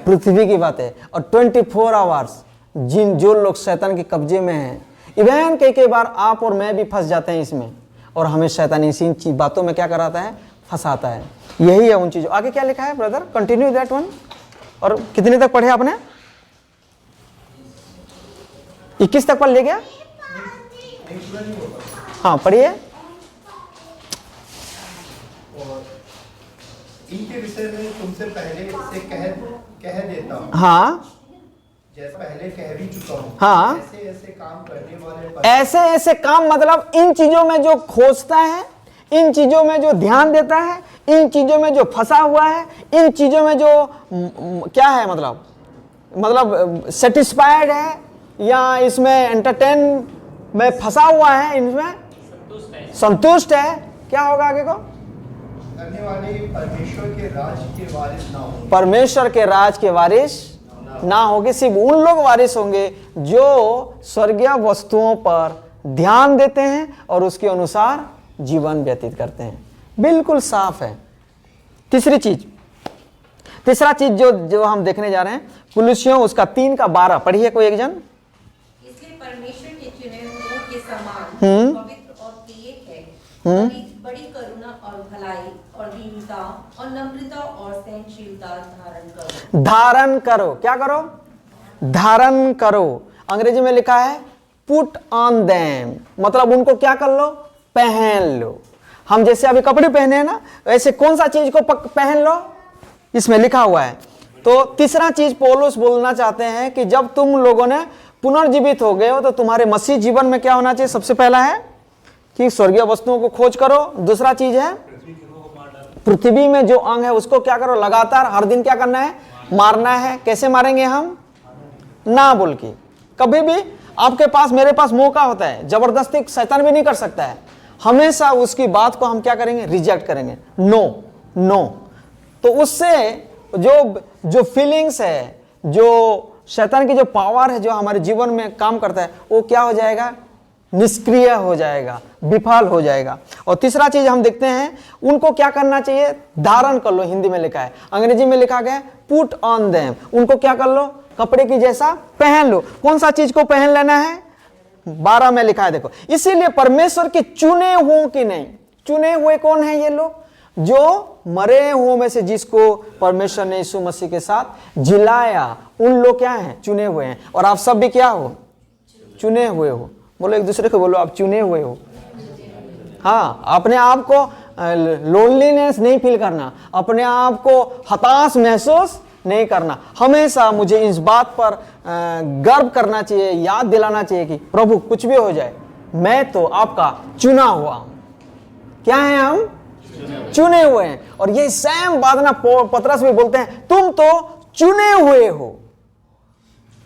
पृथ्वी की बातें। और 24 आवर्स जो लोग शैतान के कब्जे में हैं, इवन कई बार आप और मैं भी फंस जाते हैं इसमें, और हमें शैतान इसी बातों में क्या कराता है? फंसाता है। यही है उन चीजों। आगे क्या लिखा है ब्रदर? Continue that one. और कितने तक पढ़े आपने? 21 तक पढ़ ले गया? हाँ पढ़िए। और इनके विषय में तुमसे पहले से कह देता हूँ, हाँ जैसे पहले कह भी चुका हूँ। हाँ। ऐसे ऐसे काम करने वाले ऐसे ऐसे काम, मतलब इन चीजों में जो खोजता है, इन चीजों में जो ध्यान देता है, इन चीजों में जो फंसा हुआ है, इन चीजों में जो क्या है, मतलब सेटिस्फाइड है या इसमें एंटरटेन में फंसा हुआ है, इनमें संतुष्ट है, क्या होगा आगे को? करने वाले परमेश्वर के राज के वारिस ना हो। परमेश्वर के राज के वारिस ना होंगे। सिर्फ उन लोग वारिस होंगे जो स्वर्गीय वस्तुओं पर ध्यान देते हैं और उसके अनुसार जीवन व्यतीत करते हैं। बिल्कुल साफ है। तीसरा चीज जो हम देखने जा रहे हैं, कुलुस्सियों उसका 3:12 पढ़िए कोई एक जन। इसलिए परमेश्वर के चुने हुओं के समान पवित्र और प्रिय है, बड़ी करुणा और भलाई और दीनता और नम्रता और सहनशीलता धारण करो। क्या करो? धारण करो। अंग्रेजी में लिखा है पुट ऑन देम, मतलब उनको क्या कर लो? पहन लो। हम जैसे अभी कपड़े पहने हैं ना, वैसे कौन सा चीज को पहन लो? इसमें लिखा हुआ है। तो तीसरा चीज पौलुस बोलना चाहते हैं कि जब तुम लोगों ने पुनर्जीवित हो गए हो तो तुम्हारे मसीह जीवन में क्या होना चाहिए? सबसे पहला है कि स्वर्गीय वस्तुओं को खोज करो। दूसरा चीज है पृथ्वी में जो अंग है उसको क्या करो? लगातार हर दिन क्या करना है? मारना है। कैसे मारेंगे हम? ना बोल के। कभी भी आपके पास मेरे पास मौका होता है, जबरदस्ती शैतान भी नहीं कर सकता है। हमेशा उसकी बात को हम क्या करेंगे? रिजेक्ट करेंगे। नो। तो उससे जो फीलिंग्स है, जो शैतान की जो पावर है जो हमारे जीवन में काम करता है, वो क्या हो जाएगा? निष्क्रिय हो जाएगा, विफल हो जाएगा। और तीसरा चीज हम देखते हैं, उनको क्या करना चाहिए? धारण कर लो। हिंदी में लिखा है, अंग्रेजी में लिखा गया पुट ऑन देम। उनको क्या कर लो? कपड़े की जैसा पहन लो। कौन सा चीज को पहन लेना है? 12 में लिखा है, देखो। इसीलिए परमेश्वर के चुने हुओं की नहीं। चुने हुए कौन है? ये लोग जो मरे हुओं में से जिसको परमेश्वर ने यीशु मसीह के साथ जिलाया, उन लोग क्या हैं? चुने हुए हैं। और आप सब भी क्या हो? चुने हुए हो। बोलो एक दूसरे को, बोलो आप चुने हुए हो। हाँ, अपने आप को लोनलीनेस नहीं फील करना, अपने आप को हताश महसूस नहीं करना। हमेशा मुझे इस बात पर गर्व करना चाहिए, याद दिलाना चाहिए कि प्रभु कुछ भी हो जाए, मैं तो आपका चुना हुआ हूं। क्या है हम? चुने हुए हैं। और ये सेम बात ना पतरस भी बोलते हैं, तुम तो चुने हुए हो,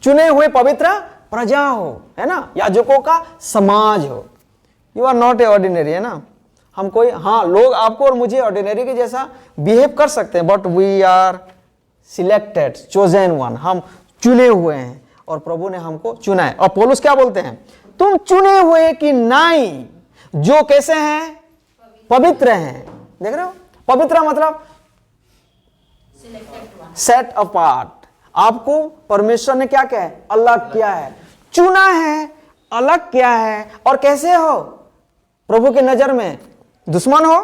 चुने हुए पवित्र प्रजा हो, है ना, याजकों का समाज हो। You are not a ordinary, है ना। हम कोई, हाँ, लोग आपको और मुझे ऑर्डिनरी के जैसा बिहेव कर सकते हैं, but we are selected, chosen one. हम चुने हुए हैं और प्रभु ने हमको चुना है। और पौलुस क्या बोलते हैं? तुम चुने हुए की नाई जो कैसे हैं? पवित्र हैं। देख रहे हो? पवित्र मतलब सेट अपार्ट। आपको परमेश्वर ने क्या किया है? अलग किया है, चुना है, अलग किया है। और कैसे हो? प्रभु की नजर में दुश्मन हो,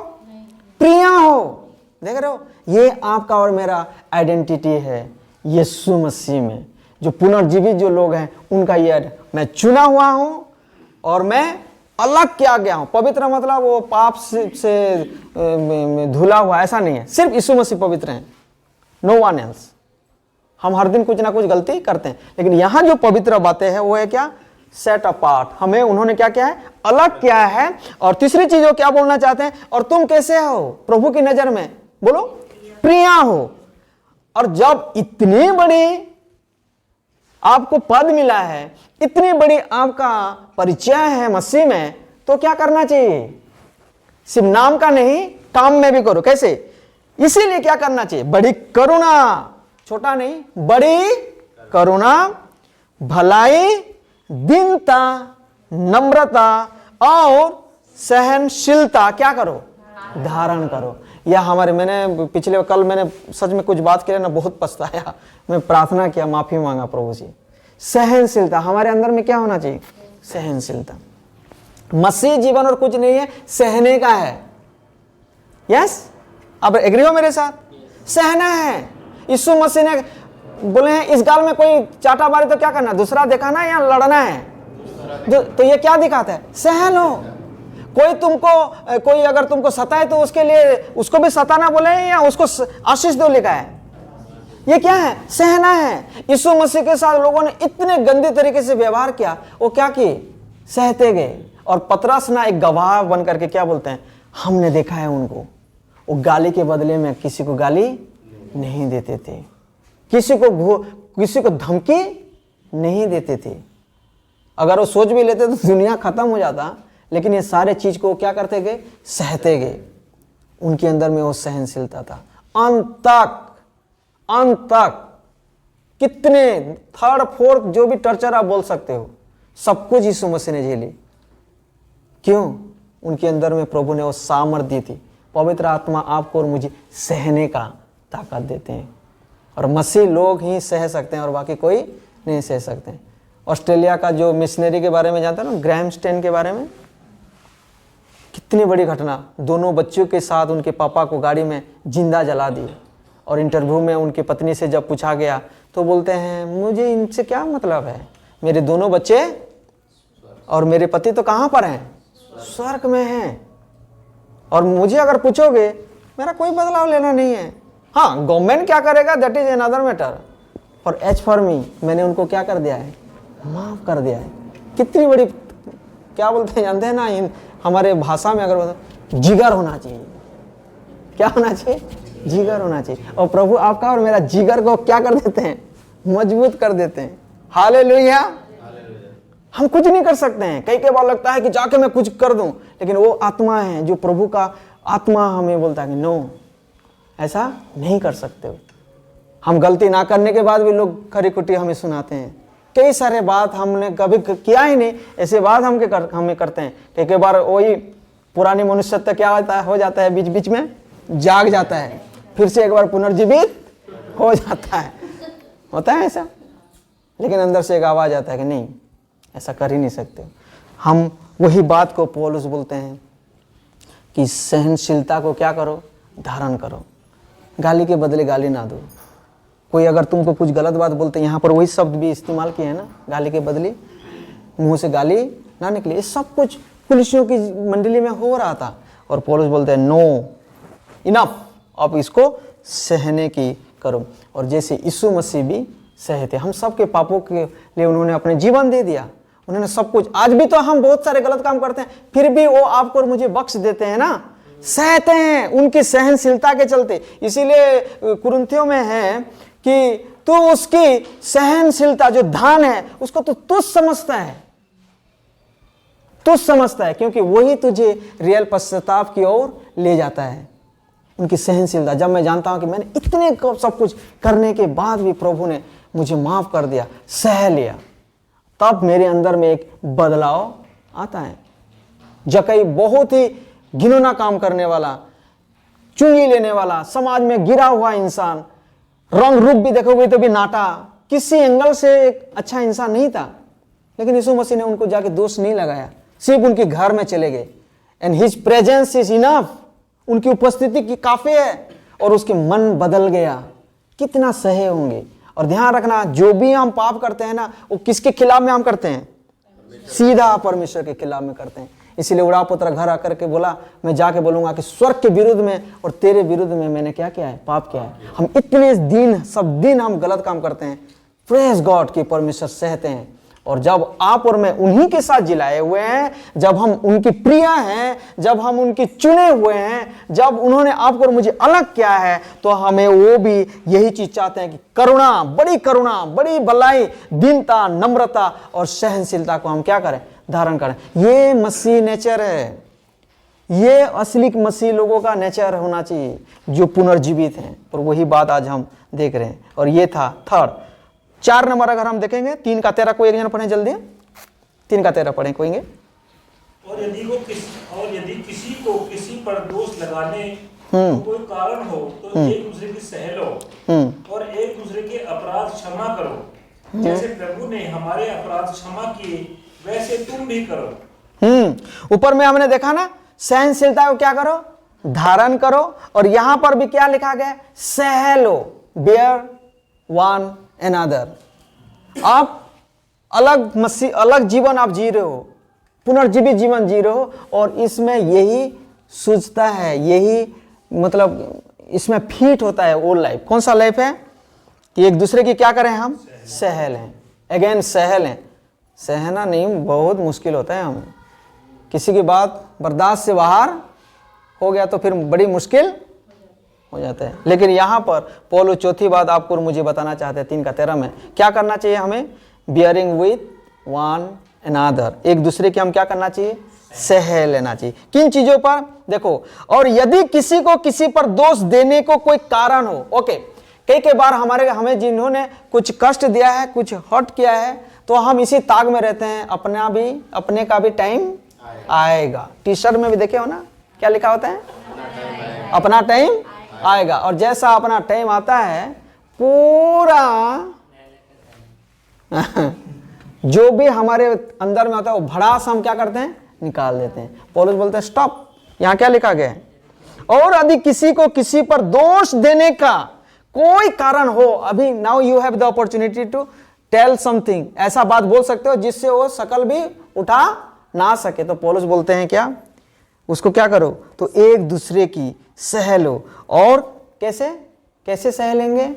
प्रिय हो। देख रहे हो? ये आपका और मेरा आइडेंटिटी है यीशु मसीह में। जो पुनर्जीवित जो लोग हैं उनका ये, मैं चुना हुआ हूं और मैं अलग किया गया हूं। पवित्र मतलब वो पाप से धुला हुआ, ऐसा नहीं है। सिर्फ यीशु मसीह पवित्र हैं, नो वन एल्स। हम हर दिन कुछ ना कुछ गलती करते हैं, लेकिन यहां जो पवित्र बातें हैं वो है क्या? Set apart. हमें उन्होंने क्या किया है? अलग किया है। और तीसरी चीज वो क्या बोलना चाहते हैं? और तुम कैसे हो प्रभु की नजर में? बोलो, प्रिय हो। और जब इतनी बड़ी आपको पद मिला है, इतनी बड़ी आपका परिचय है मसीह में, तो क्या करना चाहिए? सिर्फ नाम का नहीं, काम में भी करो। कैसे? इसीलिए क्या करना चाहिए? बड़ी करुणा, छोटा नहीं, बड़ी करुणा, भलाई, दीनता, नम्रता और सहनशीलता क्या करो? धारण करो। या हमारे, मैंने पिछले कल मैंने सच में कुछ बात किया ना, बहुत पछताया। मैं प्रार्थना किया, माफी मांगा प्रभु से। सहनशीलता हमारे अंदर में क्या होना चाहिए? सहनशीलता। मसीह जीवन और कुछ नहीं है, सहने का है। यस, अब एग्री हो मेरे साथ? सहना है। यीशु मसीह ने बोले हैं, इस गाल में कोई चाटा मारे तो क्या करना? दूसरा दिखाना या लड़ना है? तो ये क्या दिखाता है? सह लो। कोई अगर तुमको सताए तो उसके लिए उसको भी सताना बोले या उसको आशीष दो लिखा है? ये क्या है? सहना है। यीशु मसीह के साथ लोगों ने इतने गंदे तरीके से व्यवहार किया, वो क्या किए? सहते गए। और पतरस ना एक गवाह बन करके क्या बोलते हैं? हमने देखा है उनको, वो गाली के बदले में किसी को गाली नहीं देते थे, किसी को धमकी नहीं देते थे। अगर वो सोच भी लेते तो दुनिया खत्म हो जाता, लेकिन ये सारे चीज को क्या करते गए? सहते गए। उनके अंदर में वो सहनशीलता था अंत तक। कितने थर्ड फोर्थ जो भी टर्चर आप बोल सकते हो, सब कुछ यीशु मसीह ने झेली। क्यों? उनके अंदर में प्रभु ने वो सामर्थ्य दी थी। पवित्र आत्मा आपको और मुझे सहने का ताकत देते हैं, और मसीह लोग ही सह सकते हैं और बाकी कोई नहीं सह सकते हैं। ऑस्ट्रेलिया का जो मिशनरी के बारे में जानते हैं ना, ग्रैहम स्टेन के बारे में, कितनी बड़ी घटना। दोनों बच्चों के साथ उनके पापा को गाड़ी में जिंदा जला दिए। और इंटरव्यू में उनकी पत्नी से जब पूछा गया तो बोलते हैं, मुझे इनसे क्या मतलब है, मेरे दोनों बच्चे और मेरे पति तो कहाँ पर हैं? स्वर्ग में हैं। और मुझे अगर पूछोगे, मेरा कोई बदलाव लेना नहीं है। हाँ, गवर्नमेंट क्या करेगा that is another matter, for as for me, मैंने उनको क्या कर दिया है? माफ कर दिया है। कितनी बड़ी, क्या बोलते हैं जानते हैं ना, हमारे भाषा में अगर बोलते, जिगर होना चाहिए। क्या होना चाहिए? जिगर होना चाहिए। और प्रभु आपका और मेरा जिगर को क्या कर देते हैं? मजबूत कर देते हैं। हालेलुया। हम कुछ नहीं कर सकते हैं। कई बार लगता है कि जाके मैं कुछ कर दूं, लेकिन वो आत्मा है जो प्रभु का आत्मा हमें बोलता है कि नो, ऐसा नहीं कर सकते हो। हम गलती ना करने के बाद भी लोग खरी खुटी हमें सुनाते हैं। कई सारे बात हमने कभी किया ही नहीं, ऐसे बात हमें करते हैं। कई बार वही पुरानी मनुष्यत्व क्या हो जाता है, बीच बीच में जाग जाता है, फिर से एक बार पुनर्जीवित हो जाता है। होता है ऐसा, लेकिन अंदर से एक आवाज आता है कि नहीं, ऐसा कर ही नहीं सकते। हम वही बात को पौलुस बोलते हैं कि सहनशीलता को क्या करो? धारण करो। गाली के बदले गाली ना दो। कोई अगर तुमको कुछ गलत बात बोलते, यहाँ पर वही शब्द भी इस्तेमाल किए हैं ना, गाली के बदले मुंह से गाली ना निकले। ये सब कुछ पुलिसियों की मंडली में हो रहा था, और पौलुस बोलते हैं नो, इनफ, अब इसको सहने की करो। और जैसे यीशु मसीह भी सहे थे, हम सबके पापों के लिए उन्होंने अपने जीवन दे दिया, उन्होंने सब कुछ। आज भी तो हम बहुत सारे गलत काम करते हैं, फिर भी वो आपको और मुझे बख्श देते हैं ना, सहते हैं उनकी सहनशीलता के चलते। इसीलिए कुरिन्थियों में है कि तू उसकी सहनशीलता जो धान है उसको तू तुच्छ समझता है, तुच्छ समझता है, क्योंकि वही तुझे रियल पश्चाताप की ओर ले जाता है। उनकी सहनशीलता, जब मैं जानता हूं कि मैंने इतने सब कुछ करने के बाद भी प्रभु ने मुझे माफ कर दिया, सह लिया, तब मेरे अंदर में एक बदलाव आता है। जकई बहुत ही घिनौना काम करने वाला, चुंगी लेने वाला, समाज में गिरा हुआ इंसान, रंग रूप भी देखोगे तो भी नाटा, किसी एंगल से एक अच्छा इंसान नहीं था, लेकिन यीशु मसीह ने उनको जाके दोष नहीं लगाया, सिर्फ उनके घर में चले गए। And his presence is enough, उनकी उपस्थिति की काफी है, और उसके मन बदल गया। कितना सहे होंगे। और ध्यान रखना, जो भी हम पाप करते हैं ना, वो किसके खिलाफ में हम करते हैं? सीधा परमेश्वर के खिलाफ में करते हैं। इसीलिए उड़ा पुत्र घर आकर के बोला, मैं जाके बोलूंगा कि स्वर्ग के विरुद्ध में और तेरे विरुद्ध में मैंने क्या किया है? पाप किया है। हम इतने दिन, सब दिन हम गलत काम करते हैं, प्रेज गॉड कि परमेश्वर सहते हैं और जब आप और मैं उन्हीं के साथ जिलाए हुए हैं, जब हम उनकी प्रिय हैं, जब हम उनके चुने हुए हैं, जब उन्होंने आपको और मुझे अलग किया है, तो हमें वो भी यही चीज चाहते हैं कि करुणा, बड़ी भलाई, दीनता, नम्रता और सहनशीलता को हम क्या करें, धारण करें। ये मसीह नेचर है, ये असली मसीह लोगों का नेचर होना चाहिए जो पुनर्जीवित हैं। और वही बात आज हम देख रहे हैं। और ये था थर्ड। 4 नंबर अगर हम देखेंगे, 3 का 13 कोई एक जन पढ़े जल्दी, 3 का 13 पढ़े कोई। और यदि किसी को किसी पर दोष लगाने को कोई कारण हो तो एक दूसरे की सह लो और एक दूसरे के अपराध क्षमा करो, जैसे प्रभु ने हमारे अपराध क्षमा किए वैसे तुम भी करो। ऊपर में हमने देखा ना, सहनशीलता को क्या करो, धारण करो। और यहां पर भी क्या लिखा गया, सह लो, बेयर वन अनदर। आप अलग जीवन आप जी रहे हो, पुनर्जीवित जीवन जी रहे हो, और इसमें यही सूझता है, यही मतलब इसमें फिट होता है वो लाइफ। कौन सा लाइफ है कि एक दूसरे की क्या करें, हम सह लें। अगेन सह लें, सहना नहीं बहुत मुश्किल होता है। हमें किसी की बात बर्दाश्त से बाहर हो गया तो फिर बड़ी मुश्किल हो जाता है। लेकिन यहाँ पर पौलुस चौथी बात आपको और मुझे बताना चाहते हैं 3 का 13 में, क्या करना चाहिए हमें, बियरिंग विथ वन अनदर, एक दूसरे की हम क्या करना चाहिए, सह लेना चाहिए। किन चीजों पर, देखो, और यदि किसी को किसी पर दोष देने को कोई कारण हो। ओके, कई बार हमें जिन्होंने कुछ कष्ट दिया है, कुछ हर्ट किया है, तो हम इसी ताक में रहते हैं, अपने का भी टाइम आएगा। टी शर्ट में भी देखे हो ना, क्या लिखा होता है, अपना टाइम आएगा। और जैसा अपना टाइम आता है, पूरा जो भी हमारे अंदर में होता है वो भड़ास हम क्या करते हैं, निकाल देते हैं। पौलुस बोलते हैं स्टॉप, यहां क्या लिखा गया है, और यदि किसी को किसी पर दोष देने का कोई कारण हो, अभी now you have the opportunity to tell something, ऐसा बात बोल सकते हो जिससे वो शकल भी उठा ना सके। तो पौलुस बोलते हैं क्या, उसको क्या करो, तो एक दूसरे की सह लो। और कैसे सह लेंगे,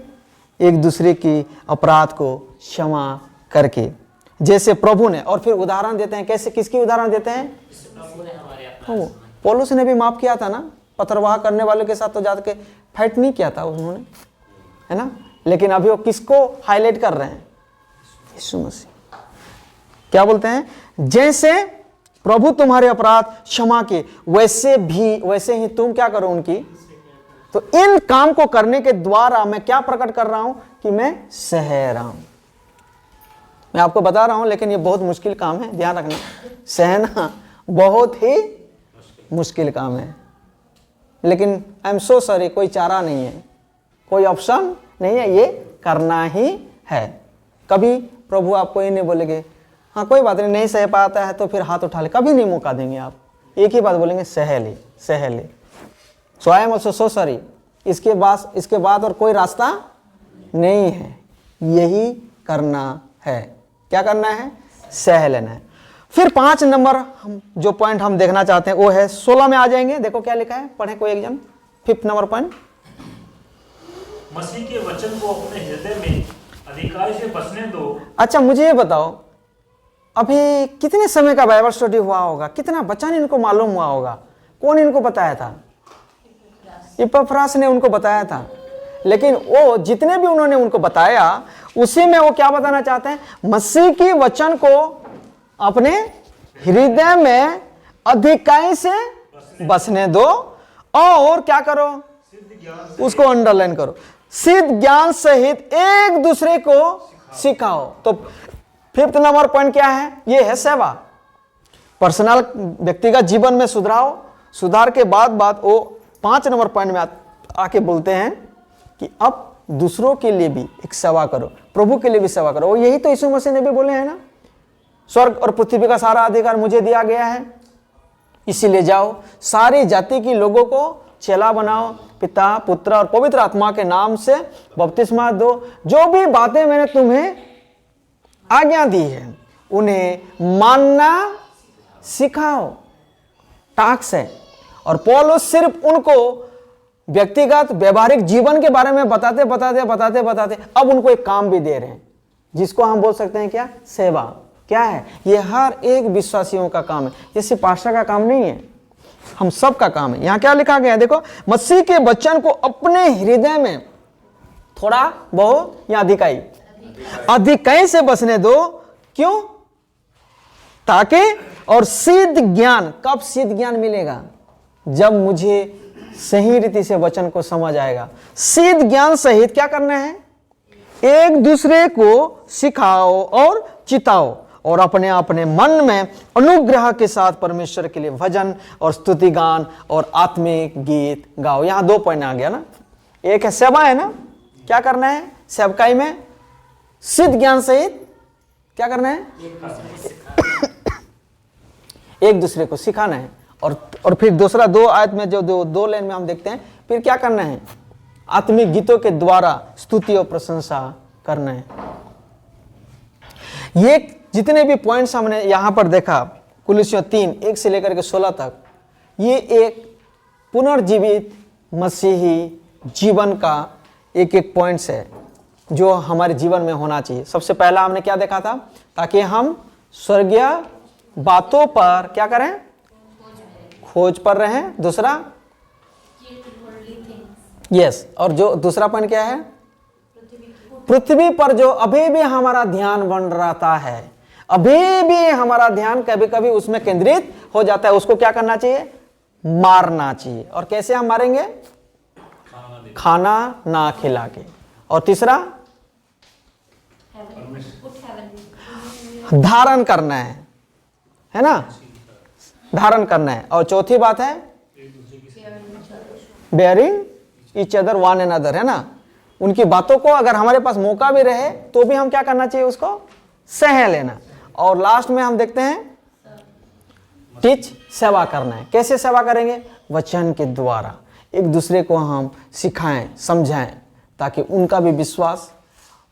एक दूसरे की अपराध को क्षमा करके, जैसे प्रभु ने। और फिर उदाहरण देते हैं, कैसे, किसकी उदाहरण देते हैं, पौलुस ने भी माफ किया था ना, पथरवाह करने वालों के साथ तो जाके फाइट नहीं किया था उन्होंने, है ना। लेकिन अभी वो किसको हाईलाइट कर रहे हैं, यीशु मसीह। क्या बोलते हैं, जैसे प्रभु तुम्हारे अपराध क्षमा के वैसे ही तुम क्या करो उनकी। तो इन काम को करने के द्वारा मैं क्या प्रकट कर रहा हूं, कि मैं सह रहा हूं। मैं आपको बता रहा हूं, लेकिन ये बहुत मुश्किल काम है, ध्यान रखना। सहना बहुत ही मुश्किल काम है, लेकिन आई एम सो सॉरी, कोई चारा नहीं है, कोई ऑप्शन नहीं है, ये करना ही है। कभी प्रभु आपको ये नहीं बोलेंगे हाँ कोई बात नहीं सह पाता है तो फिर हाथ उठा ले, कभी नहीं मौका देंगे। आप एक ही बात बोलेंगे, सह ले। So I am also so sorry. इसके बाद और कोई रास्ता नहीं है, यही करना है। क्या करना है, सह लेना है। फिर 5 नंबर जो पॉइंट हम देखना चाहते हैं वो है 16 में आ जाएंगे। देखो क्या लिखा है, पढ़े कोई एक जन, 5th नंबर पॉइंट। मसीह के वचन को अपने हृदय में अधिकारी से बसने दो। अच्छा मुझे ये बताओ, अभी कितने समय का बाइबल स्टडी हुआ होगा, कितना वचन इनको मालूम हुआ होगा, कौन इनको बताया था, इपफ्रास ने उनको बताया था। लेकिन वो जितने भी उन्होंने उनको बताया, उसी में वो क्या बताना चाहते हैं, मसीह की वचन को अपने हृदय में अधिकाई से बसने दो, और क्या करो, उसको अंडरलाइन करो, सिद्ध ज्ञान सहित एक दूसरे को सिखाओ। तो 5th नंबर पॉइंट क्या है, ये है सेवा। पर्सनल व्यक्तिगत जीवन में सुधार के बाद वो 5 नंबर पॉइंट में आके बोलते हैं कि अब दूसरों के लिए भी एक सेवा करो, प्रभु के लिए भी सेवा करो। यही तो यीशु मसीह ने भी बोले हैं ना, स्वर्ग और पृथ्वी का सारा अधिकार मुझे दिया गया है, इसीलिए जाओ सारी जाति की लोगों को चेला बनाओ, पिता पुत्र और पवित्र आत्मा के नाम से बपतिस्मा दो, जो भी बातें मैंने तुम्हें आज्ञा दी है उन्हें मानना सिखाओ। टास्क है। और पौलुस सिर्फ उनको व्यक्तिगत व्यवहारिक जीवन के बारे में बताते अब उनको एक काम भी दे रहे हैं, जिसको हम बोल सकते हैं क्या, सेवा। क्या है? ये हर एक विश्वासियों का काम है, ये सिर्फ पास्टर का काम नहीं है, हम सब का काम है। यहां क्या लिखा गया है देखो, मसीह के वचन को अपने हृदय में थोड़ा बहुत या अधिकाई से बसने दो। क्यों? ताकि, और सिद्ध ज्ञान, कब सिद्ध ज्ञान मिलेगा? जब मुझे सही रीति से वचन को समझ आएगा। सिद्ध ज्ञान सहित क्या करना है? एक दूसरे को सिखाओ और चिताओ, और अपने अपने मन में अनुग्रह के साथ परमेश्वर के लिए भजन और स्तुति गान और आत्मिक गीत गाओ। यहां 2 पॉइंट आ गया ना, एक है सेवा है ना, क्या करना है सेवकाई में? सिद्ध ज्ञान सहित क्या करना है? एक दूसरे को सिखाना है। और फिर दूसरा 2 आयत में जो 2 लाइन में हम देखते हैं, फिर क्या करना है? आत्मिक गीतों के द्वारा स्तुति और प्रशंसा करना है। ये जितने भी पॉइंट्स हमने यहां पर देखा, कुलुस्सियों 3:1 से लेकर के 16 तक, ये एक पुनर्जीवित मसीही जीवन का एक पॉइंट्स है जो हमारे जीवन में होना चाहिए। सबसे पहला हमने क्या देखा था? ताकि हम स्वर्गीय बातों पर क्या करें? खोज पर रहें। दूसरा यस, और जो दूसरा पॉइंट क्या है? पृथ्वी पर जो अभी भी हमारा ध्यान बन रहता है, अभी भी हमारा ध्यान कभी कभी उसमें केंद्रित हो जाता है, उसको क्या करना चाहिए? मारना चाहिए। और कैसे हम मारेंगे? खाना ना खिला के। और तीसरा धारण करना है ना, धारण करना है। और चौथी बात है bearing each other one and other, है ना। उनकी बातों को अगर हमारे पास मौका भी रहे तो भी हम क्या करना चाहिए? उसको सह लेना। और लास्ट में हम देखते हैं टीच, सेवा करना है। कैसे सेवा करेंगे? वचन के द्वारा एक दूसरे को हम सिखाएं, समझाएं, ताकि उनका भी विश्वास,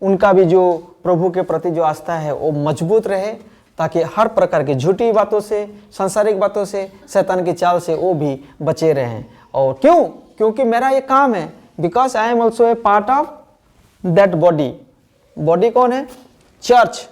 उनका भी जो प्रभु के प्रति जो आस्था है वो मजबूत रहे, ताकि हर प्रकार की झूठी बातों से, सांसारिक बातों से, शैतान की चाल से वो भी बचे रहें। और क्यों? क्योंकि मेरा ये काम है, because I am also a part of that body. Body कौन है? चर्च।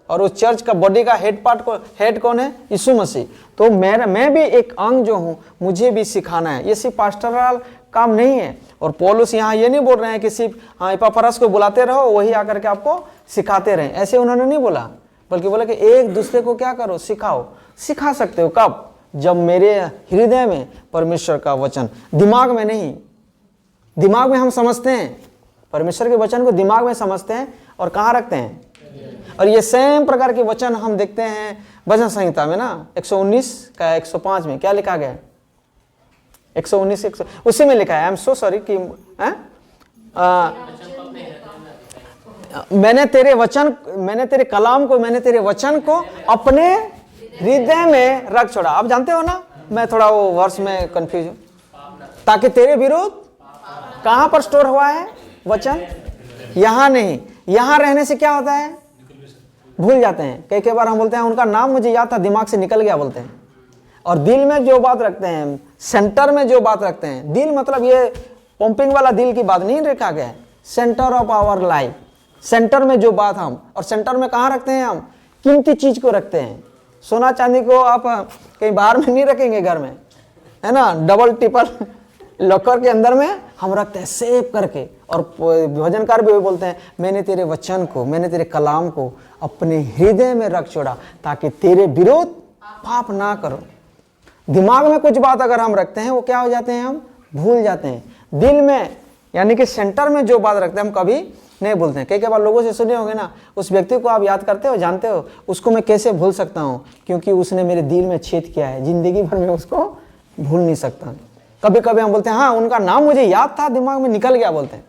और उस चर्च का बॉडी का हेड कौन है? यीशु मसीह। तो मैं भी एक अंग जो हूँ, मुझे भी सिखाना है। ये सिर्फ पास्टरल काम नहीं है। और पौलुस यहाँ ये नहीं बोल रहे हैं कि सिर्फ हाँ एपाफ्रास को बुलाते रहो, वही आकर के आपको सिखाते रहें, ऐसे उन्होंने नहीं बोला, बल्कि बोला कि एक दूसरे को क्या करो? सिखाओ। सिखा सकते हो कब? जब मेरे हृदय में परमेश्वर का वचन, दिमाग में नहीं, दिमाग में हम समझते हैं परमेश्वर के वचन को, दिमाग में समझते हैं और कहाँ रखते हैं? और ये सेम प्रकार के वचन हम देखते हैं भजन संहिता में ना, 119 का 105 में क्या लिखा गया है? 119 उसी में लिखा है। आई एम सो सॉरी कि मैंने तेरे कलाम को, मैंने तेरे वचन को अपने हृदय में रख छोड़ा। आप जानते हो ना, मैं थोड़ा वो वर्ष में कंफ्यूज हूं। ताकि तेरे विरुद्ध कहां पर स्टोर हुआ है वचन? यहां नहीं। यहां रहने से क्या होता है? भूल जाते हैं। कई बार हम बोलते हैं उनका नाम मुझे याद था, दिमाग से निकल गया बोलते हैं। और दिल में जो बात रखते हैं, सेंटर में जो बात रखते हैं, दिल मतलब ये पंपिंग वाला दिल की बात नहीं रखा गया है, centre of our life, centre में जो बात हम, और सेंटर में कहाँ रखते हैं हम? कीमती चीज को रखते हैं। सोना चांदी को आप कहीं बाहर में नहीं रखेंगे, घर में, है ना, डबल ट्रिपल लॉकर के अंदर में हम रखते हैं सेव करके। और भजनकार भी बोलते हैं मैंने तेरे वचन को, मैंने तेरे कलाम को अपने हृदय में रख छोड़ा ताकि तेरे विरोध पाप ना करो। दिमाग में कुछ बात अगर हम रखते हैं वो क्या हो जाते हैं? हम भूल जाते हैं। दिल में यानी कि सेंटर में जो बात रखते हैं हम कभी नहीं भूलते हैं। कई बार लोगों से सुने होंगे ना, उस व्यक्ति को आप याद करते हो, जानते हो, उसको मैं कैसे भूल सकता हूँ? क्योंकि उसने मेरे दिल में छेद किया है, जिंदगी भर में उसको भूल नहीं सकता। कभी कभी हम बोलते हैं हाँ उनका नाम मुझे याद था, दिमाग में निकल गया बोलते हैं।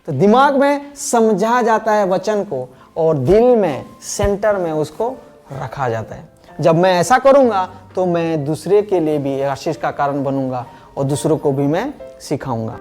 तो दिमाग में समझा जाता है वचन को और दिल में सेंटर में उसको रखा जाता है। जब मैं ऐसा करूंगा तो मैं दूसरे के लिए भी आशीष का कारण बनूंगा और दूसरों को भी मैं सिखाऊंगा।